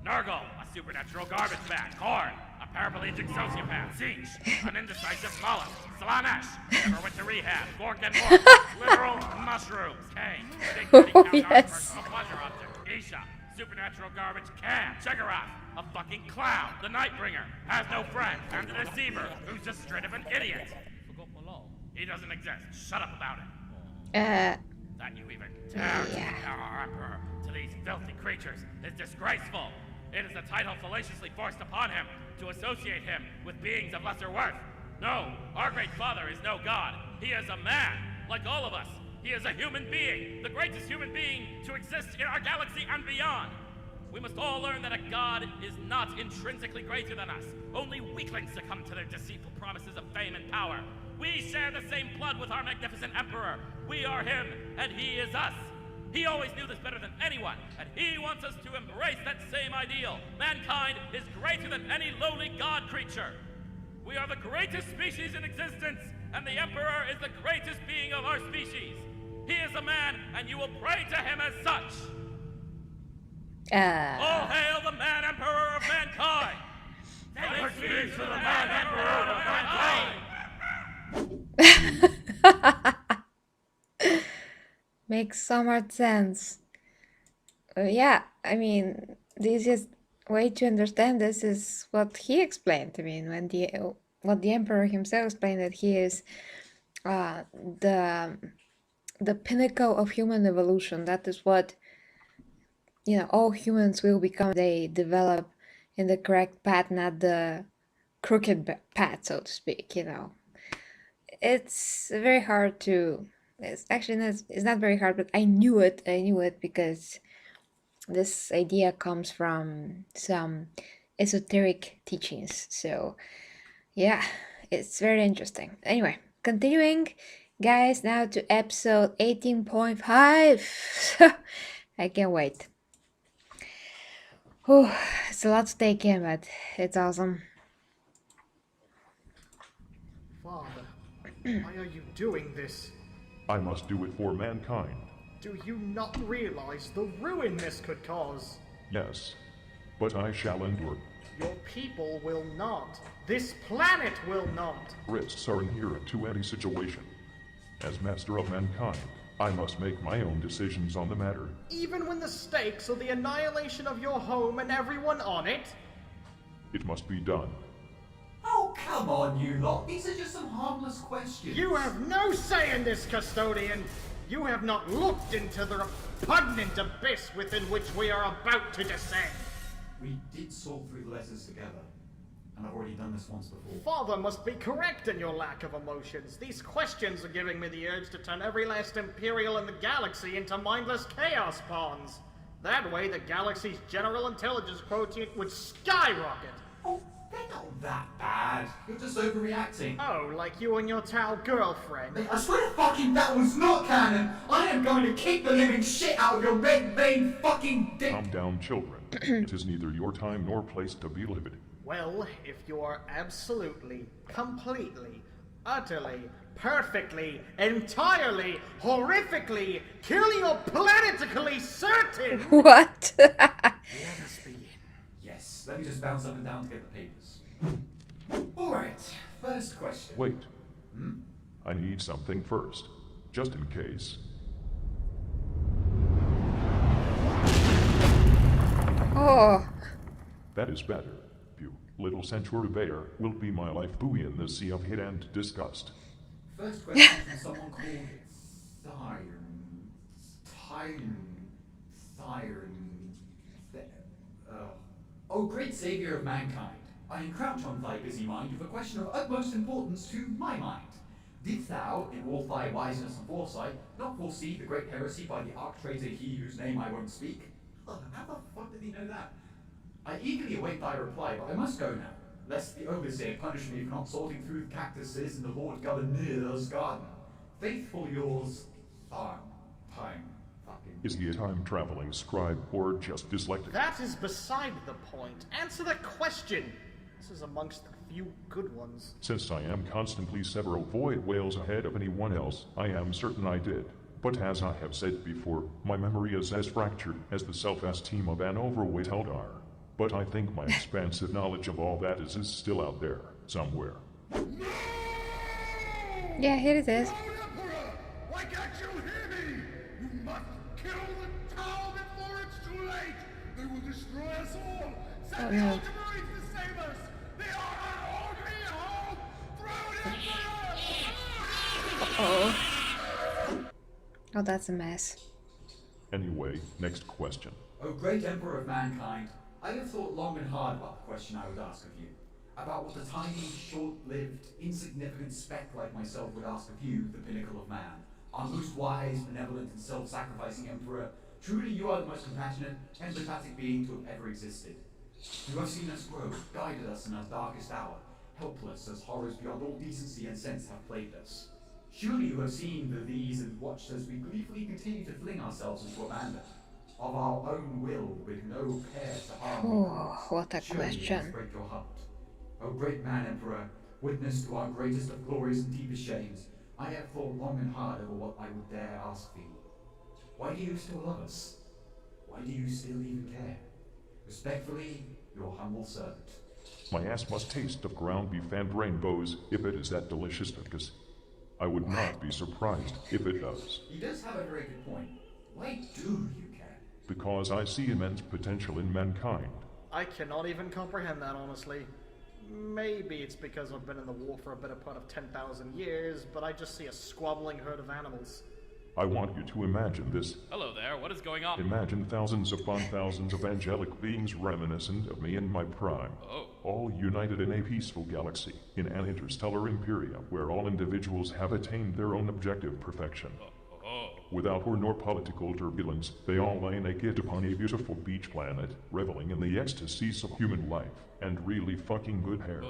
Nurgle, a supernatural garbage bag. Korn, a paraplegic sociopath. Siege, an indecisive mollusk. Slanesh, never went to rehab. Gork and Mork, literal mushrooms. Kane, big titty count personal pleasure object. Isha, supernatural garbage can. Chegarath, a fucking clown. The Nightbringer, has no friend. And the Deceiver, who's just straight of an idiot. Forgot my law. He doesn't exist. Shut up about it. That you even dare to compare our Emperor to these filthy creatures is disgraceful. It is a title fallaciously forced upon him to associate him with beings of lesser worth. No, our great father is no god. He is a man, like all of us. He is a human being, the greatest human being to exist in our galaxy and beyond. We must all learn that a god is not intrinsically greater than us. Only weaklings succumb to their deceitful promises of fame and power. We share the same blood with our magnificent Emperor. We are him, and he is us. He always knew this better than anyone, and he wants us to embrace that same ideal. Mankind is greater than any lowly god creature. We are the greatest species in existence, and the Emperor is the greatest being of our species. He is a man, and you will pray to him as such. All hail the man Emperor of mankind! Thanks be to the man Emperor of mankind! Makes so much sense. Yeah, I mean, the easiest way to understand this is what he explained. I mean, what the Emperor himself explained, that he is the pinnacle of human evolution. That is what, all humans will become. They develop in the correct path, not the crooked path, so to speak. It's very hard to. It's not very hard, but I knew it because this idea comes from some esoteric teachings. So yeah, it's very interesting. Anyway, continuing, guys, now to episode 18.5. I can't wait. Whew, it's a lot to take in, but it's awesome. Father, why are you doing this? I must do it for mankind. Do you not realize the ruin this could cause? Yes, but I shall endure. Your people will not. This planet will not. Risks are inherent to any situation. As master of mankind, I must make my own decisions on the matter. Even when the stakes are the annihilation of your home and everyone on it? It must be done. Oh, come on, you lot. These are just some harmless questions. You have no say in this, Custodian. You have not looked into the repugnant abyss within which we are about to descend. We did sort through the letters together, and I've already done this once before. Father must be correct in your lack of emotions. These questions are giving me the urge to turn every last Imperial in the galaxy into mindless chaos pawns. That way, the galaxy's general intelligence quotient would skyrocket. Oh, they're not that bad. You're just overreacting. Oh, like you and your Tau girlfriend. I swear to fucking that was not canon. I am going to kick the living shit out of your red vein fucking dick. Calm down, children. It is neither your time nor place to be livid. Well, if you're absolutely, completely, utterly, perfectly, entirely, horrifically, planetically certain... What? Let us begin. Yes, let me just bounce up and down to get the papers. Alright, first question. Wait. I need something first, just in case. Oh. That is better. Little Centaur Bear will be my life buoy in the sea of hate and disgust. First question from someone called O great saviour of mankind, I encroach on thy busy mind with a question of utmost importance to my mind. Didst thou, in all thy wiseness and foresight, not foresee the great heresy by the arch-traitor he whose name I won't speak? How the fuck did he know that? I eagerly await thy reply, but I must go now, lest the overseer punish me for not sorting through the cactuses in the Lord Governor's garden. Faithful yours, Time fucking... Is he a time-traveling scribe or just dyslexic? That is beside the point. Answer the question! This is amongst the few good ones. Since I am constantly several void whales ahead of anyone else, I am certain I did. But as I have said before, my memory is as fractured as the self-esteem of an overweight Eldar. But I think my expansive knowledge of all that is still out there, somewhere. Yeah, here it is. Why can't you hear me? You must kill the tower before it's too late. They will destroy us all. Send the Ultramarines to save us. They are our only hope. Throw it Uh-oh. Oh, that's a mess. Anyway, next question. O great Emperor of mankind, I have thought long and hard about the question I would ask of you. About what a tiny, short-lived, insignificant speck like myself would ask of you, the pinnacle of man. Our most wise, benevolent, and self-sacrificing Emperor, truly you are the most compassionate, empathetic being to have ever existed. You have seen us grow, guided us in our darkest hour, helpless as horrors beyond all decency and sense have plagued us. Surely you have seen the these and watched as we gleefully continue to fling ourselves into abandon. Of our own will, with no care to harm. Oh, what a Surely question. you must break your heart. O great man Emperor, witness to our greatest of glories and deepest shames, I have thought long and hard over what I would dare ask thee. Why do you still love us? Why do you still even care? Respectfully, your humble servant. My ass must taste of ground beef and rainbows if it is that delicious, because I would not be surprised if it does. He does have a very good point. Why do you care? Because I see immense potential in mankind. I cannot even comprehend that, honestly. Maybe it's because I've been in the war for a better part of 10,000 years, but I just see a squabbling herd of animals. I want you to imagine this. Hello there, what is going on? Imagine thousands upon thousands of angelic beings reminiscent of me in my prime. Oh. All united in a peaceful galaxy, in an interstellar Imperium, where all individuals have attained their own objective perfection. Without war nor political turbulence, they all lay naked upon a beautiful beach planet, reveling in the ecstasies of human life, and really fucking good hair.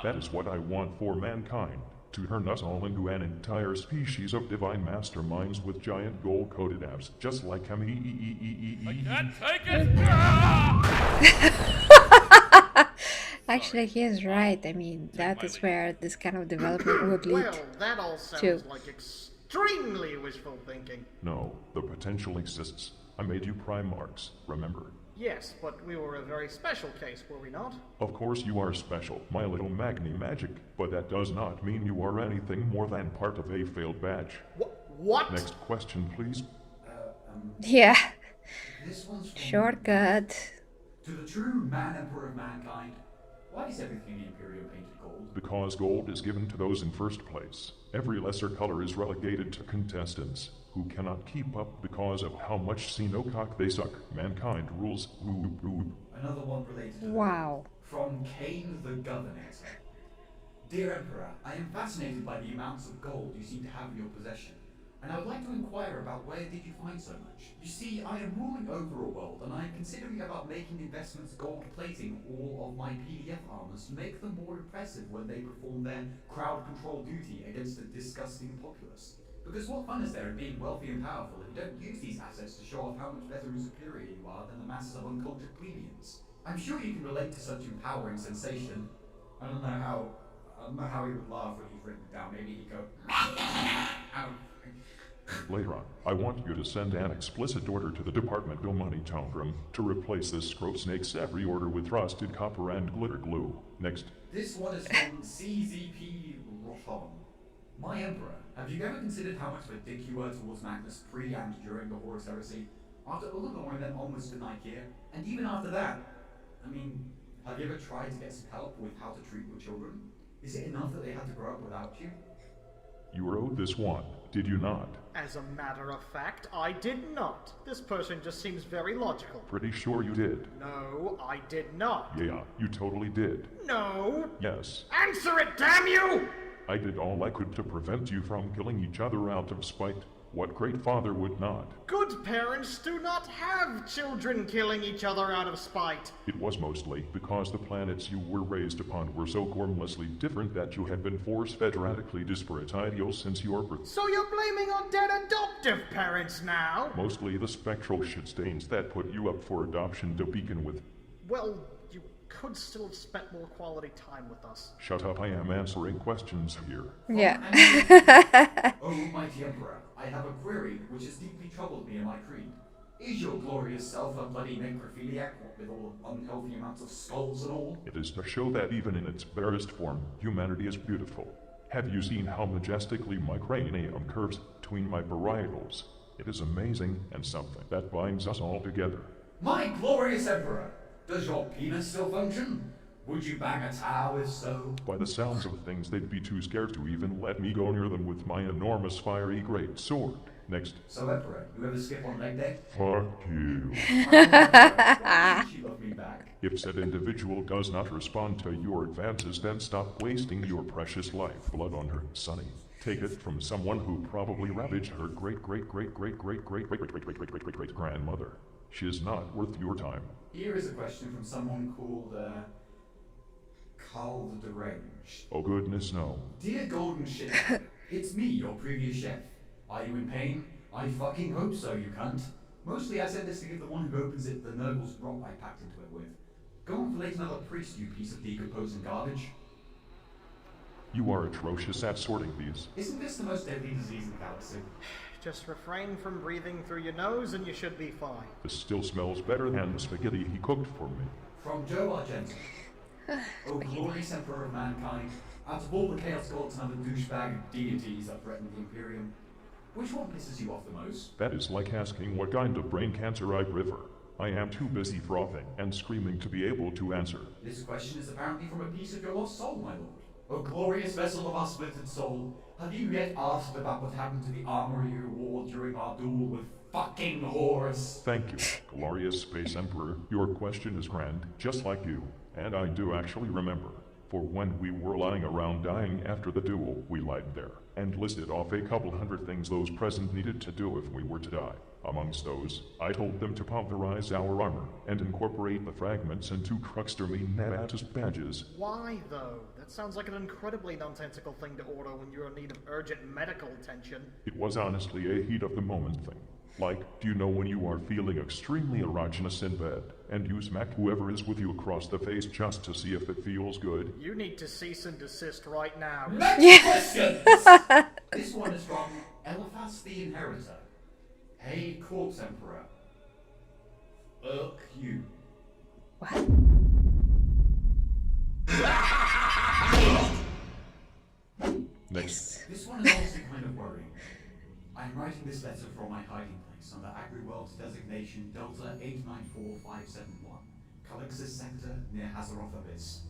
That is what I want for mankind. To turn us all into an entire species of divine masterminds with giant gold-coated abs, just like me. I can't take it! Actually, he is right. I mean, that is where this kind of development would lead Well, that all sounds to. like extremely wishful thinking. No, the potential exists. I made you prime marks, remember? Yes, but we were a very special case, were we not? Of course you are special, my little Magni Magic, but that does not mean you are anything more than part of a failed batch. What? Next question, please. Yeah. This one's from Shortcut. To the true man Emperor of mankind, why is everything in the Imperium painted gold? Because gold is given to those in first place. Every lesser color is relegated to contestants who cannot keep up because of how much Sinocock they suck. Mankind rules. Another one related to Wow. From Cain the Governator. Dear Emperor, I am fascinated by the amounts of gold you seem to have in your possession, and I would like to inquire about where did you find so much? You see, I am ruling over a world, and I am considering about making investments gold plating all of my PDF armors to make them more impressive when they perform their crowd control duty against a disgusting populace. Because what fun is there in being wealthy and powerful if you don't use these assets to show off how much better and superior you are than the masses of uncultured plebeians? I'm sure you can relate to such empowering sensation. I don't know how he would laugh when he's written it down. Maybe he'd go, Later on, I want you to send an explicit order to the Department of Money Tongrum to replace this scrope snake's every order with frosted copper and glitter glue. Next. This one is from CZP Rothon. My Emperor, have you ever considered how much of a dick you were towards Magnus pre and during the Horus Heresy? After Ullanor and then onwards to Nicaea, and even after that? I mean, Have you ever tried to get some help with how to treat your children? Is it enough that they had to grow up without you? You were owed this one, did you not? As a matter of fact, I did not. This person just seems very logical. Pretty sure you did. No, I did not. Yeah, you totally did. No. Yes. Answer it, damn you! I did all I could to prevent you from killing each other out of spite. What great father would not? Good parents do not have children killing each other out of spite. It was mostly because the planets you were raised upon were so gormlessly different that you had been force-fed radically disparate ideals since your birth. So you're blaming on dead adoptive parents now? Mostly the spectral shit stains that put you up for adoption to begin with. Well, you could still have spent more quality time with us. Shut up, I am answering questions here. Yeah. Oh, mighty Emperor, I have a query which has deeply troubled me in my creed. Is your glorious self a bloody necrophiliac, what with all unhealthy amounts of skulls and all? It is to show that even in its barest form, humanity is beautiful. Have you seen how majestically my cranium curves between my parietals? It is amazing and something that binds us all together. My glorious Emperor, does your penis still function? Would you bang a towel if so? By the sounds of things, they'd be too scared to even let me go near them with my enormous fiery great sword. Next. So Emperor, you ever skip on leg day? Fuck you. Why should she love me back? If said individual does not respond to your advances, then stop wasting your precious lifeblood on her, sonny. Take it from someone who probably ravaged her great-great-great-great-great-great-great-great-great-great-grandmother. She is not worth your time. Here is a question from someone called, Carl the Deranged. Oh goodness, no. Dear Golden Shit, it's me, your previous chef. Are you in pain? I fucking hope so, you cunt. Mostly I said this to give the one who opens it the Nurgle's rot I packed into it with. Go and flake another priest, you piece of decomposing garbage. You are atrocious at sorting these. Isn't this the most deadly disease in the galaxy? Just refrain from breathing through your nose and you should be fine. This still smells better than the spaghetti he cooked for me. From Joe Argento. O glorious Emperor of mankind, out of all the Chaos Gods and other douchebag deities that threaten the Imperium, which one pisses you off the most? That is like asking what kind of brain cancer I prefer. I am too busy frothing and screaming to be able to answer. This question is apparently from a piece of your lost soul, my lord. O glorious vessel of our splitted soul, have you yet asked about what happened to the armor you wore during our duel with fucking whores? Thank you, glorious Space Emperor. Your question is grand, just like you. And I do actually remember. For when we were lying around dying after the duel, we lied there and listed off a couple hundred things those present needed to do if we were to die. Amongst those, I told them to pulverize our armor and incorporate the fragments into Cruxtermy Nabatus badges. Why, though? That sounds like an incredibly nonsensical thing to order when you're in need of urgent medical attention. It was honestly a heat of the moment thing. Like, do you know when you are feeling extremely erogenous in bed, and you smack whoever is with you across the face just to see if it feels good? You need to cease and desist right now. Next question! This one is from Eliphas the Inheritor. Hey, Corpse Emperor. You. What? Next. This one is also kind of worrying. I'm writing this letter from my hiding place under Agri-World's designation Delta 894571, Calixus Sector near Hazaroth Abyss.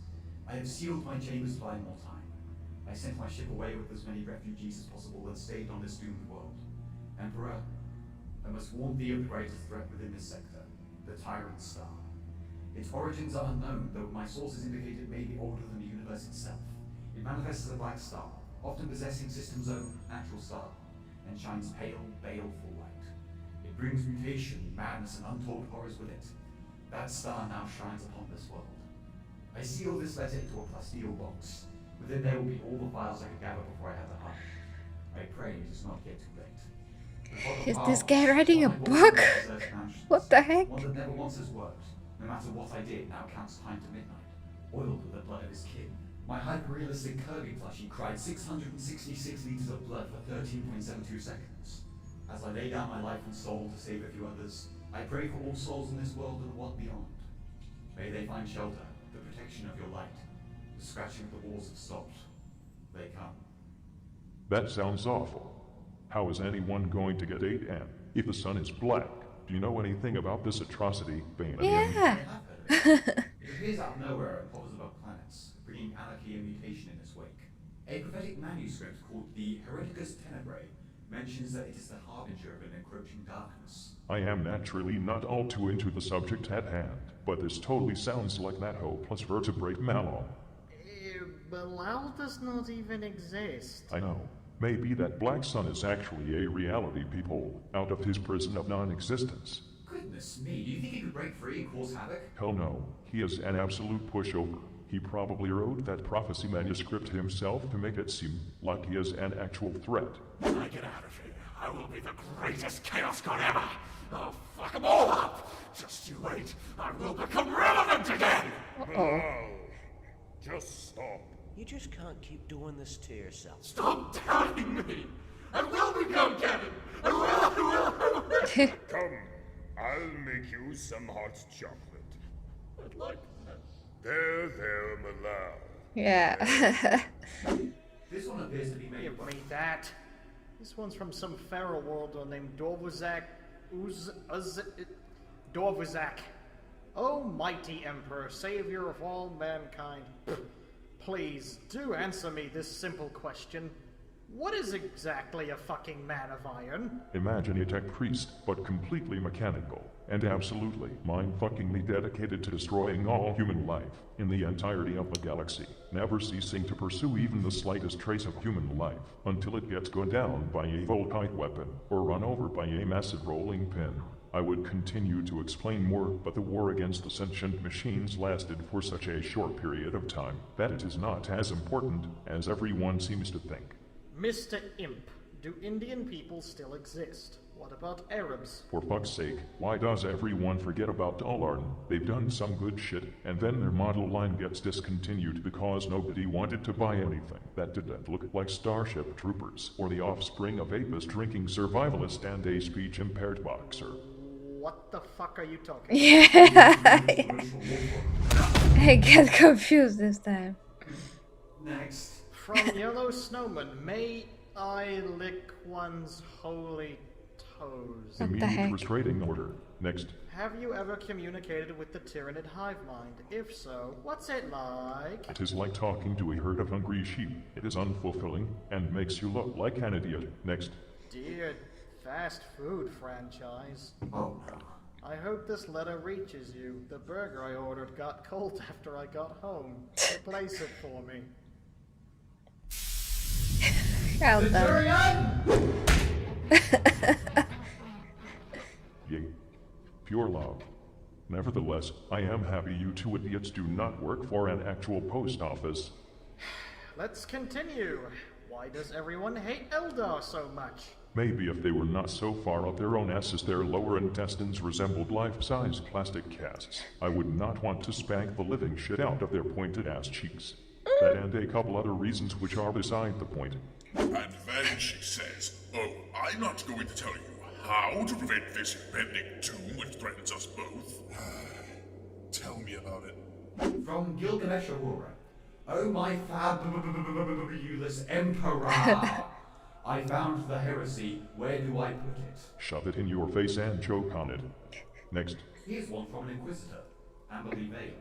I have sealed my chambers to buy more time. I sent my ship away with as many refugees as possible that stayed on this doomed world. Emperor, I must warn thee of the greatest threat within this sector, the Tyrant Star. Its origins are unknown, though my sources indicate it may be older than the universe itself. It manifests as a black star, often possessing System's own natural star, and shines pale, baleful light. It brings mutation, madness, and untold horrors with it. That star now shines upon this world. I seal this letter into a plasteel box. Within there will be all the files I could gather before I had to hide. I pray it is not yet too late. Is this guy writing a book? What the heck? One that never once has worked. No matter what I did, now counts time to midnight. Oiled with the blood of his kin. My hyper-realistic Kirby plushie cried 666 liters of blood for 13.72 seconds. As I lay down my life and soul to save a few others, I pray for all souls in this world and what beyond. May they find shelter, the protection of your light. The scratching of the walls have stopped. They come. That sounds awful. How is anyone going to get 8M if the sun is black? Do you know anything about this atrocity, Bane? Yeah. It appears out of nowhere and hovers above planets, bringing anarchy and mutation in its wake. A prophetic manuscript called the Hereticus Tenebrae mentions that it is the harbinger of an encroaching darkness. I am naturally not all too into the subject at hand, but this totally sounds like that hopeless vertebrate Mallow. Bilal does not even exist. I know. Maybe that black sun is actually a reality peephole out of his prison of non-existence. Goodness me, do you think he could break free and cause havoc? Hell no. He is an absolute pushover. He probably wrote that prophecy manuscript himself to make it seem like he is an actual threat. When I get out of here, I will be the greatest Chaos God ever. I'll fuck them all up. Just you wait. I will become relevant again. No. Just stop. You just can't keep doing this to yourself. Stop telling me. I will become Kevin. I will. Come, I'll make you some hot chocolate. I'd like that. There, Malal. Yeah. This one appears to be made. Give me that. This one's from some feral worlder named Dorvuzak. Dorvuzak. Oh, mighty Emperor, savior of all mankind. Please, do answer me this simple question. What is exactly a fucking man of iron? Imagine a tech priest, but completely mechanical, and absolutely mind-fuckingly dedicated to destroying all human life in the entirety of the galaxy, never ceasing to pursue even the slightest trace of human life, until it gets gunned down by a Volkite weapon, or run over by a massive rolling pin. I would continue to explain more, but the war against the sentient machines lasted for such a short period of time that it is not as important as everyone seems to think. Mr. Imp, do Indian people still exist? What about Arabs? For fuck's sake, why does everyone forget about Dolarn? They've done some good shit, and then their model line gets discontinued because nobody wanted to buy anything that didn't look like Starship Troopers, or the offspring of Apis drinking survivalist and a speech-impaired boxer. What the fuck are you talking Yeah. I get confused this time. Next. From Yellow Snowman, may I lick one's holy toes? Immediate restraining order. Next. Have you ever communicated with the Tyrannid hive mind? If so, what's it like? It is like talking to a herd of hungry sheep. It is unfulfilling and makes you look like an idiot. Next. Dear fast food franchise. Oh no. I hope this letter reaches you. The burger I ordered got cold after I got home. Replace it for me. Well done. Yay. Pure love. Nevertheless, I am happy you two idiots do not work for an actual post office. Let's continue. Why does everyone hate Eldar so much? Maybe if they were not so far up their own asses their lower intestines resembled life-size plastic casts, I would not want to spank the living shit out of their pointed ass cheeks. That and a couple other reasons which are beside the point. And then she says, "Oh, I'm not going to tell you how to prevent this impending doom which threatens us both." Tell me about it. From Gilgamesh Aurora. Oh my fabulous Emperor! I found the heresy. Where do I put it? Shove it in your face and choke on it. Next. Here's one from an Inquisitor. Amberly Vale.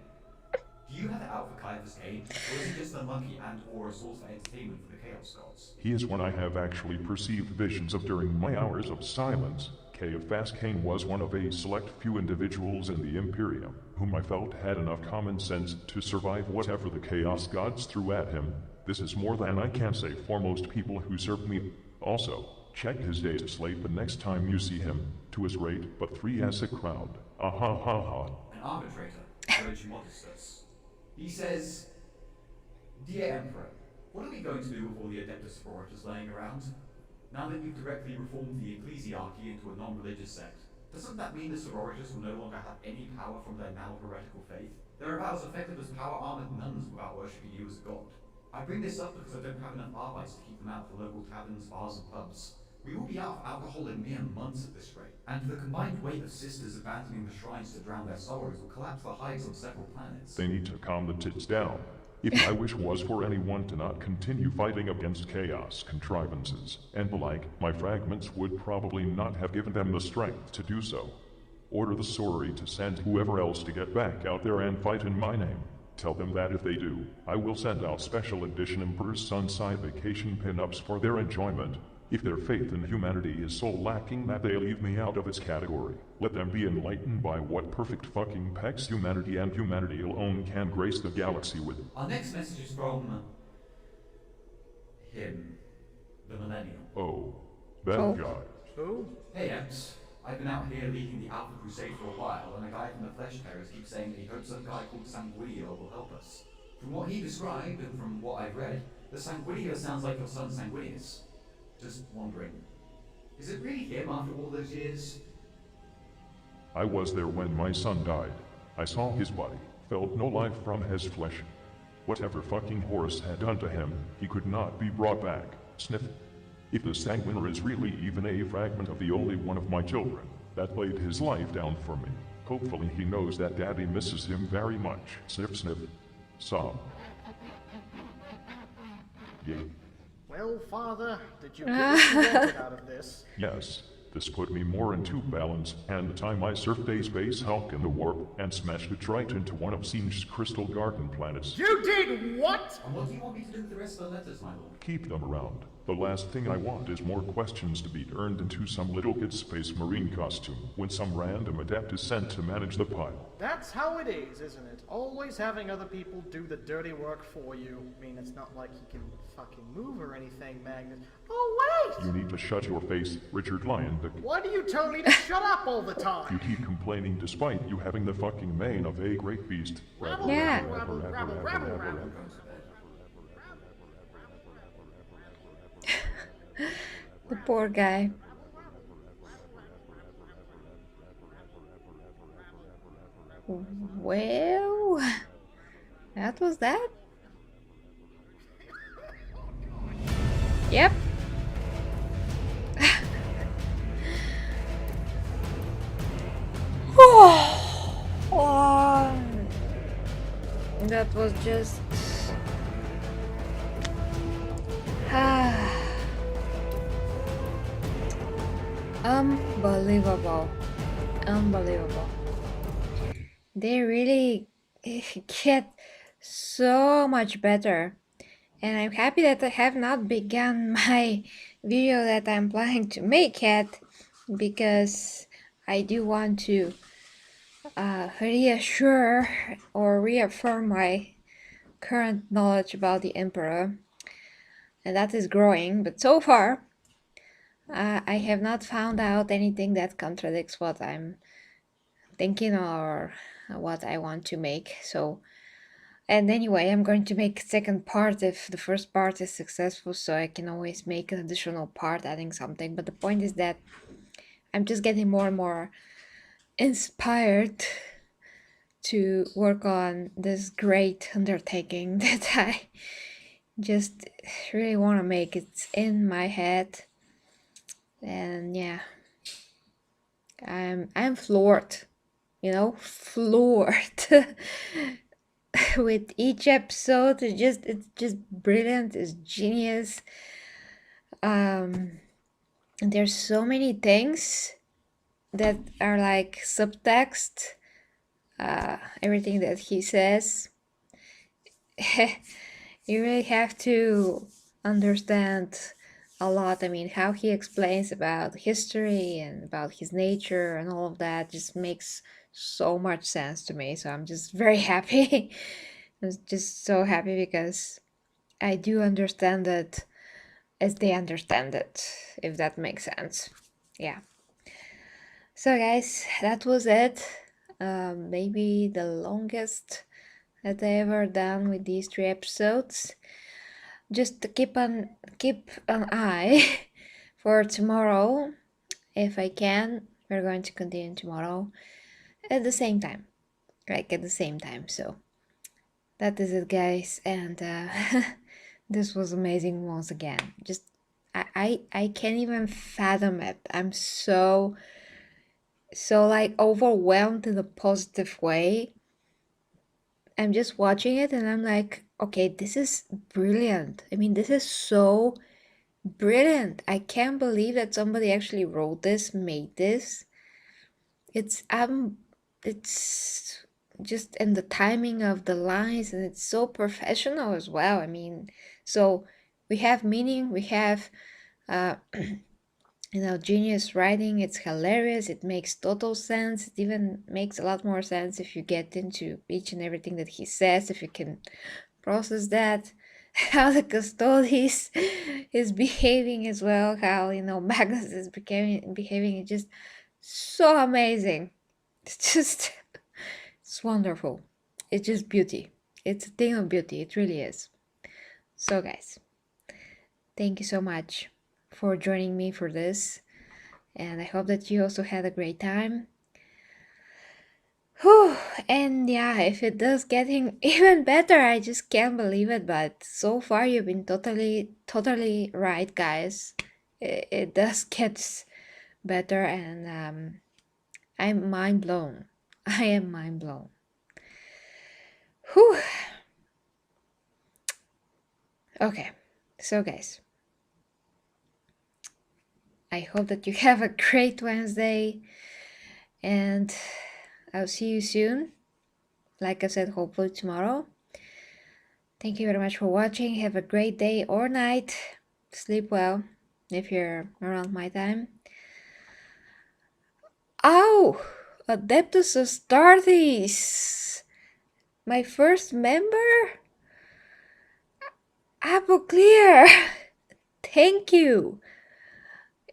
Do you have it out for Caiaphas Cain, or is it just a monkey and or a source of entertainment for the Chaos Gods? He is one I have actually perceived visions of during my hours of silence. Caiaphas Cain was one of a select few individuals in the Imperium, whom I felt had enough common sense to survive whatever the Chaos Gods threw at him. This is more than I can say for most people who served me. Also, check his data slate the next time you see him. 2 is great, but 3 as a crowd. Ha ha. An arbitrator, Courage Modestus. He says, Dear Emperor, what are we going to do with all the Adeptus Sororitas laying around? Now that you've directly reformed the ecclesiarchy into a non-religious sect, doesn't that mean the Sororitas will no longer have any power from their now heretical faith? They're about as effective as power-armored nuns without worshipping you as a god. I bring this up because I don't have enough Arbites to keep them out of the local taverns, bars, and pubs. We will be out of alcohol in mere months at this rate, and the combined weight of sisters abandoning the shrines to drown their sorrows will collapse the hives on several planets. They need to calm the tits down. If my wish was for anyone to not continue fighting against chaos, contrivances, and the like, my fragments would probably not have given them the strength to do so. Order the Sori to send whoever else to get back out there and fight in my name. Tell them that if they do, I will send out special edition Emperor's Sunside vacation pinups for their enjoyment. If their faith in humanity is so lacking that they leave me out of its category, let them be enlightened by what perfect fucking pecs humanity and humanity alone can grace the galaxy with. Our next message is from him, the Millennial. Oh, that guy. Who? Hey, Ems. I've been out here leading the Alpha Crusade for a while, and a guy from the Flesh Terrors keeps saying that he hopes a guy called Sanguinio will help us. From what he described, and from what I've read, the Sanguinio sounds like your son Sanguinius. Just wondering, is it really him after all those years? I was there when my son died. I saw his body, felt no life from his flesh. Whatever fucking Horus had done to him, he could not be brought back. Sniff. If the Sanguiner is really even a fragment of the only one of my children that laid his life down for me, hopefully he knows that Daddy misses him very much. Sniff, sniff. Sob. Yay. Well, Father, did you get what you wanted out of this? Yes, this put me more into balance, and the time I surfed a space hulk in the warp and smashed it right into one of Singe's crystal garden planets. You did what? And what do you want me to do with the rest of the letters, my lord? Keep them around. The last thing I want is more questions to be turned into some little kid space marine costume when some random adept is sent to manage the pile. That's how it is, isn't it? Always having other people do the dirty work for you. I mean, it's not like you can fucking move or anything, Magnus. Oh, wait! You need to shut your face, Richard Liondick. Why do you tell me to shut up all the time? You keep complaining despite you having the fucking mane of a great beast. Yeah. The poor guy. Well, that was that. Yep. Oh, that was just unbelievable. Unbelievable. They really get so much better. And I'm happy that I have not begun my video that I'm planning to make yet, because I do want to reassure or reaffirm my current knowledge about the Emperor, and that is growing. But so far, I have not found out anything that contradicts what I'm thinking or what I want to make. So, and anyway, I'm going to make a second part if the first part is successful, so I can always make an additional part adding something. But the point is that I'm just getting more and more inspired to work on this great undertaking that I just really want to make. It's in my head, and yeah, I'm floored, you know, floored. With each episode, it's just brilliant, it's genius. There's so many things that are like subtext. Everything that he says, you really have to understand a lot. I mean, how he explains about history and about his nature and all of that just makes so much sense to me. So I'm just very happy. I'm just so happy because I do understand it as they understand it, if that makes sense. Yeah. So guys, that was it. Maybe the longest that I ever done with these 3 episodes. Just to keep an eye for tomorrow. If I can, we're going to continue tomorrow at the same time, so that is it, guys. And this was amazing once again. Just I can't even fathom it. I'm so like overwhelmed in a positive way. I'm just watching it and I'm like, okay, this is brilliant. I mean, this is so brilliant. I can't believe that somebody actually wrote this, made this. it's just in the timing of the lines, and it's so professional as well. I mean, so we have meaning, we have genius writing. It's hilarious, it makes total sense. It even makes a lot more sense if you get into each and everything that he says, if you can process that. How the Custodes is behaving as well, how Magnus is behaving is just so amazing. It's just it's wonderful. It's just beauty. It's a thing of beauty. It really is. So guys, thank you so much for joining me for this, and I hope that you also had a great time. Whew. And yeah, if it does getting even better, I just can't believe it, but so far you've been totally right, guys. It does get better, and I'm mind blown. I am mind blown. Whew. Okay, so guys, I hope that you have a great Wednesday, and I'll see you soon. Like I said, hopefully tomorrow. Thank you very much for watching. Have a great day or night. Sleep well if you're around my time. Oh, Adeptus Astartes! My first member? Apoclear! Thank you!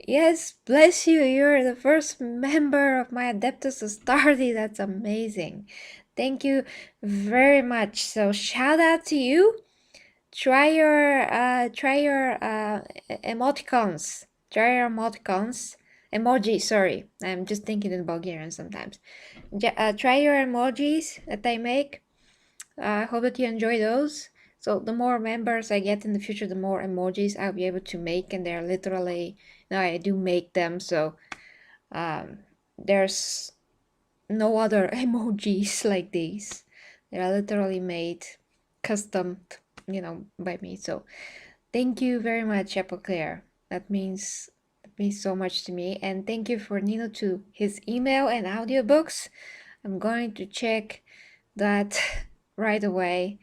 Yes, bless you, you're the first member of my Adeptus Astartes. That's amazing. Thank you very much. So shout out to you. Try your emoticons. Try your emoticons. Emoji, sorry. I'm just thinking in Bulgarian sometimes. Try your emojis that I make. I hope that you enjoy those. So the more members I get in the future, the more emojis I'll be able to make, and they're literally, I do make them, so there's no other emojis like these. They're literally made, custom, by me. So thank you very much, Apoclear. That means so much to me. And thank you for Nino to his email and audiobooks. I'm going to check that right away.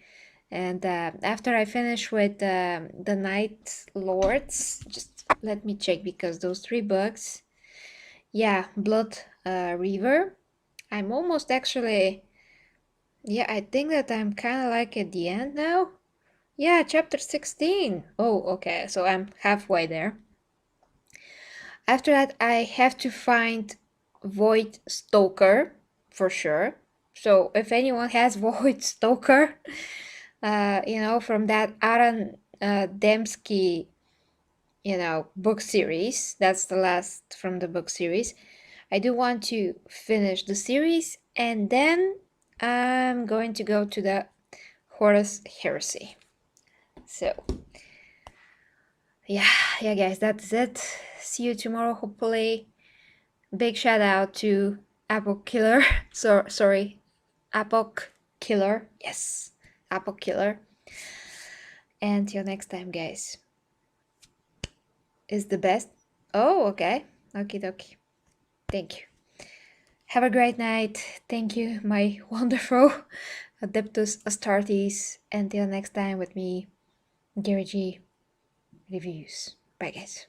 And after I finish with the Night Lords, just let me check, because those 3 books, yeah, Blood River, I'm almost actually, yeah, I think that I'm kind of like at the end now. Yeah, chapter 16. Oh, okay, so I'm halfway there. After that, I have to find Void Stoker for sure. So if anyone has Void Stoker, from that Aaron Dembski, book series, that's the last from the book series. I do want to finish the series, and then I'm going to go to the Horus Heresy. So yeah guys, that's it. See you tomorrow, hopefully. Big shout out to Apoc Killer. Sorry, Apoc Killer. Yes, Apoc Killer. And till next time, guys. Is the best. Oh, okay. Okie dokie. Thank you. Have a great night. Thank you, my wonderful Adeptus Astartes. Until next time with me, Gary G Reviews. Bye, guys.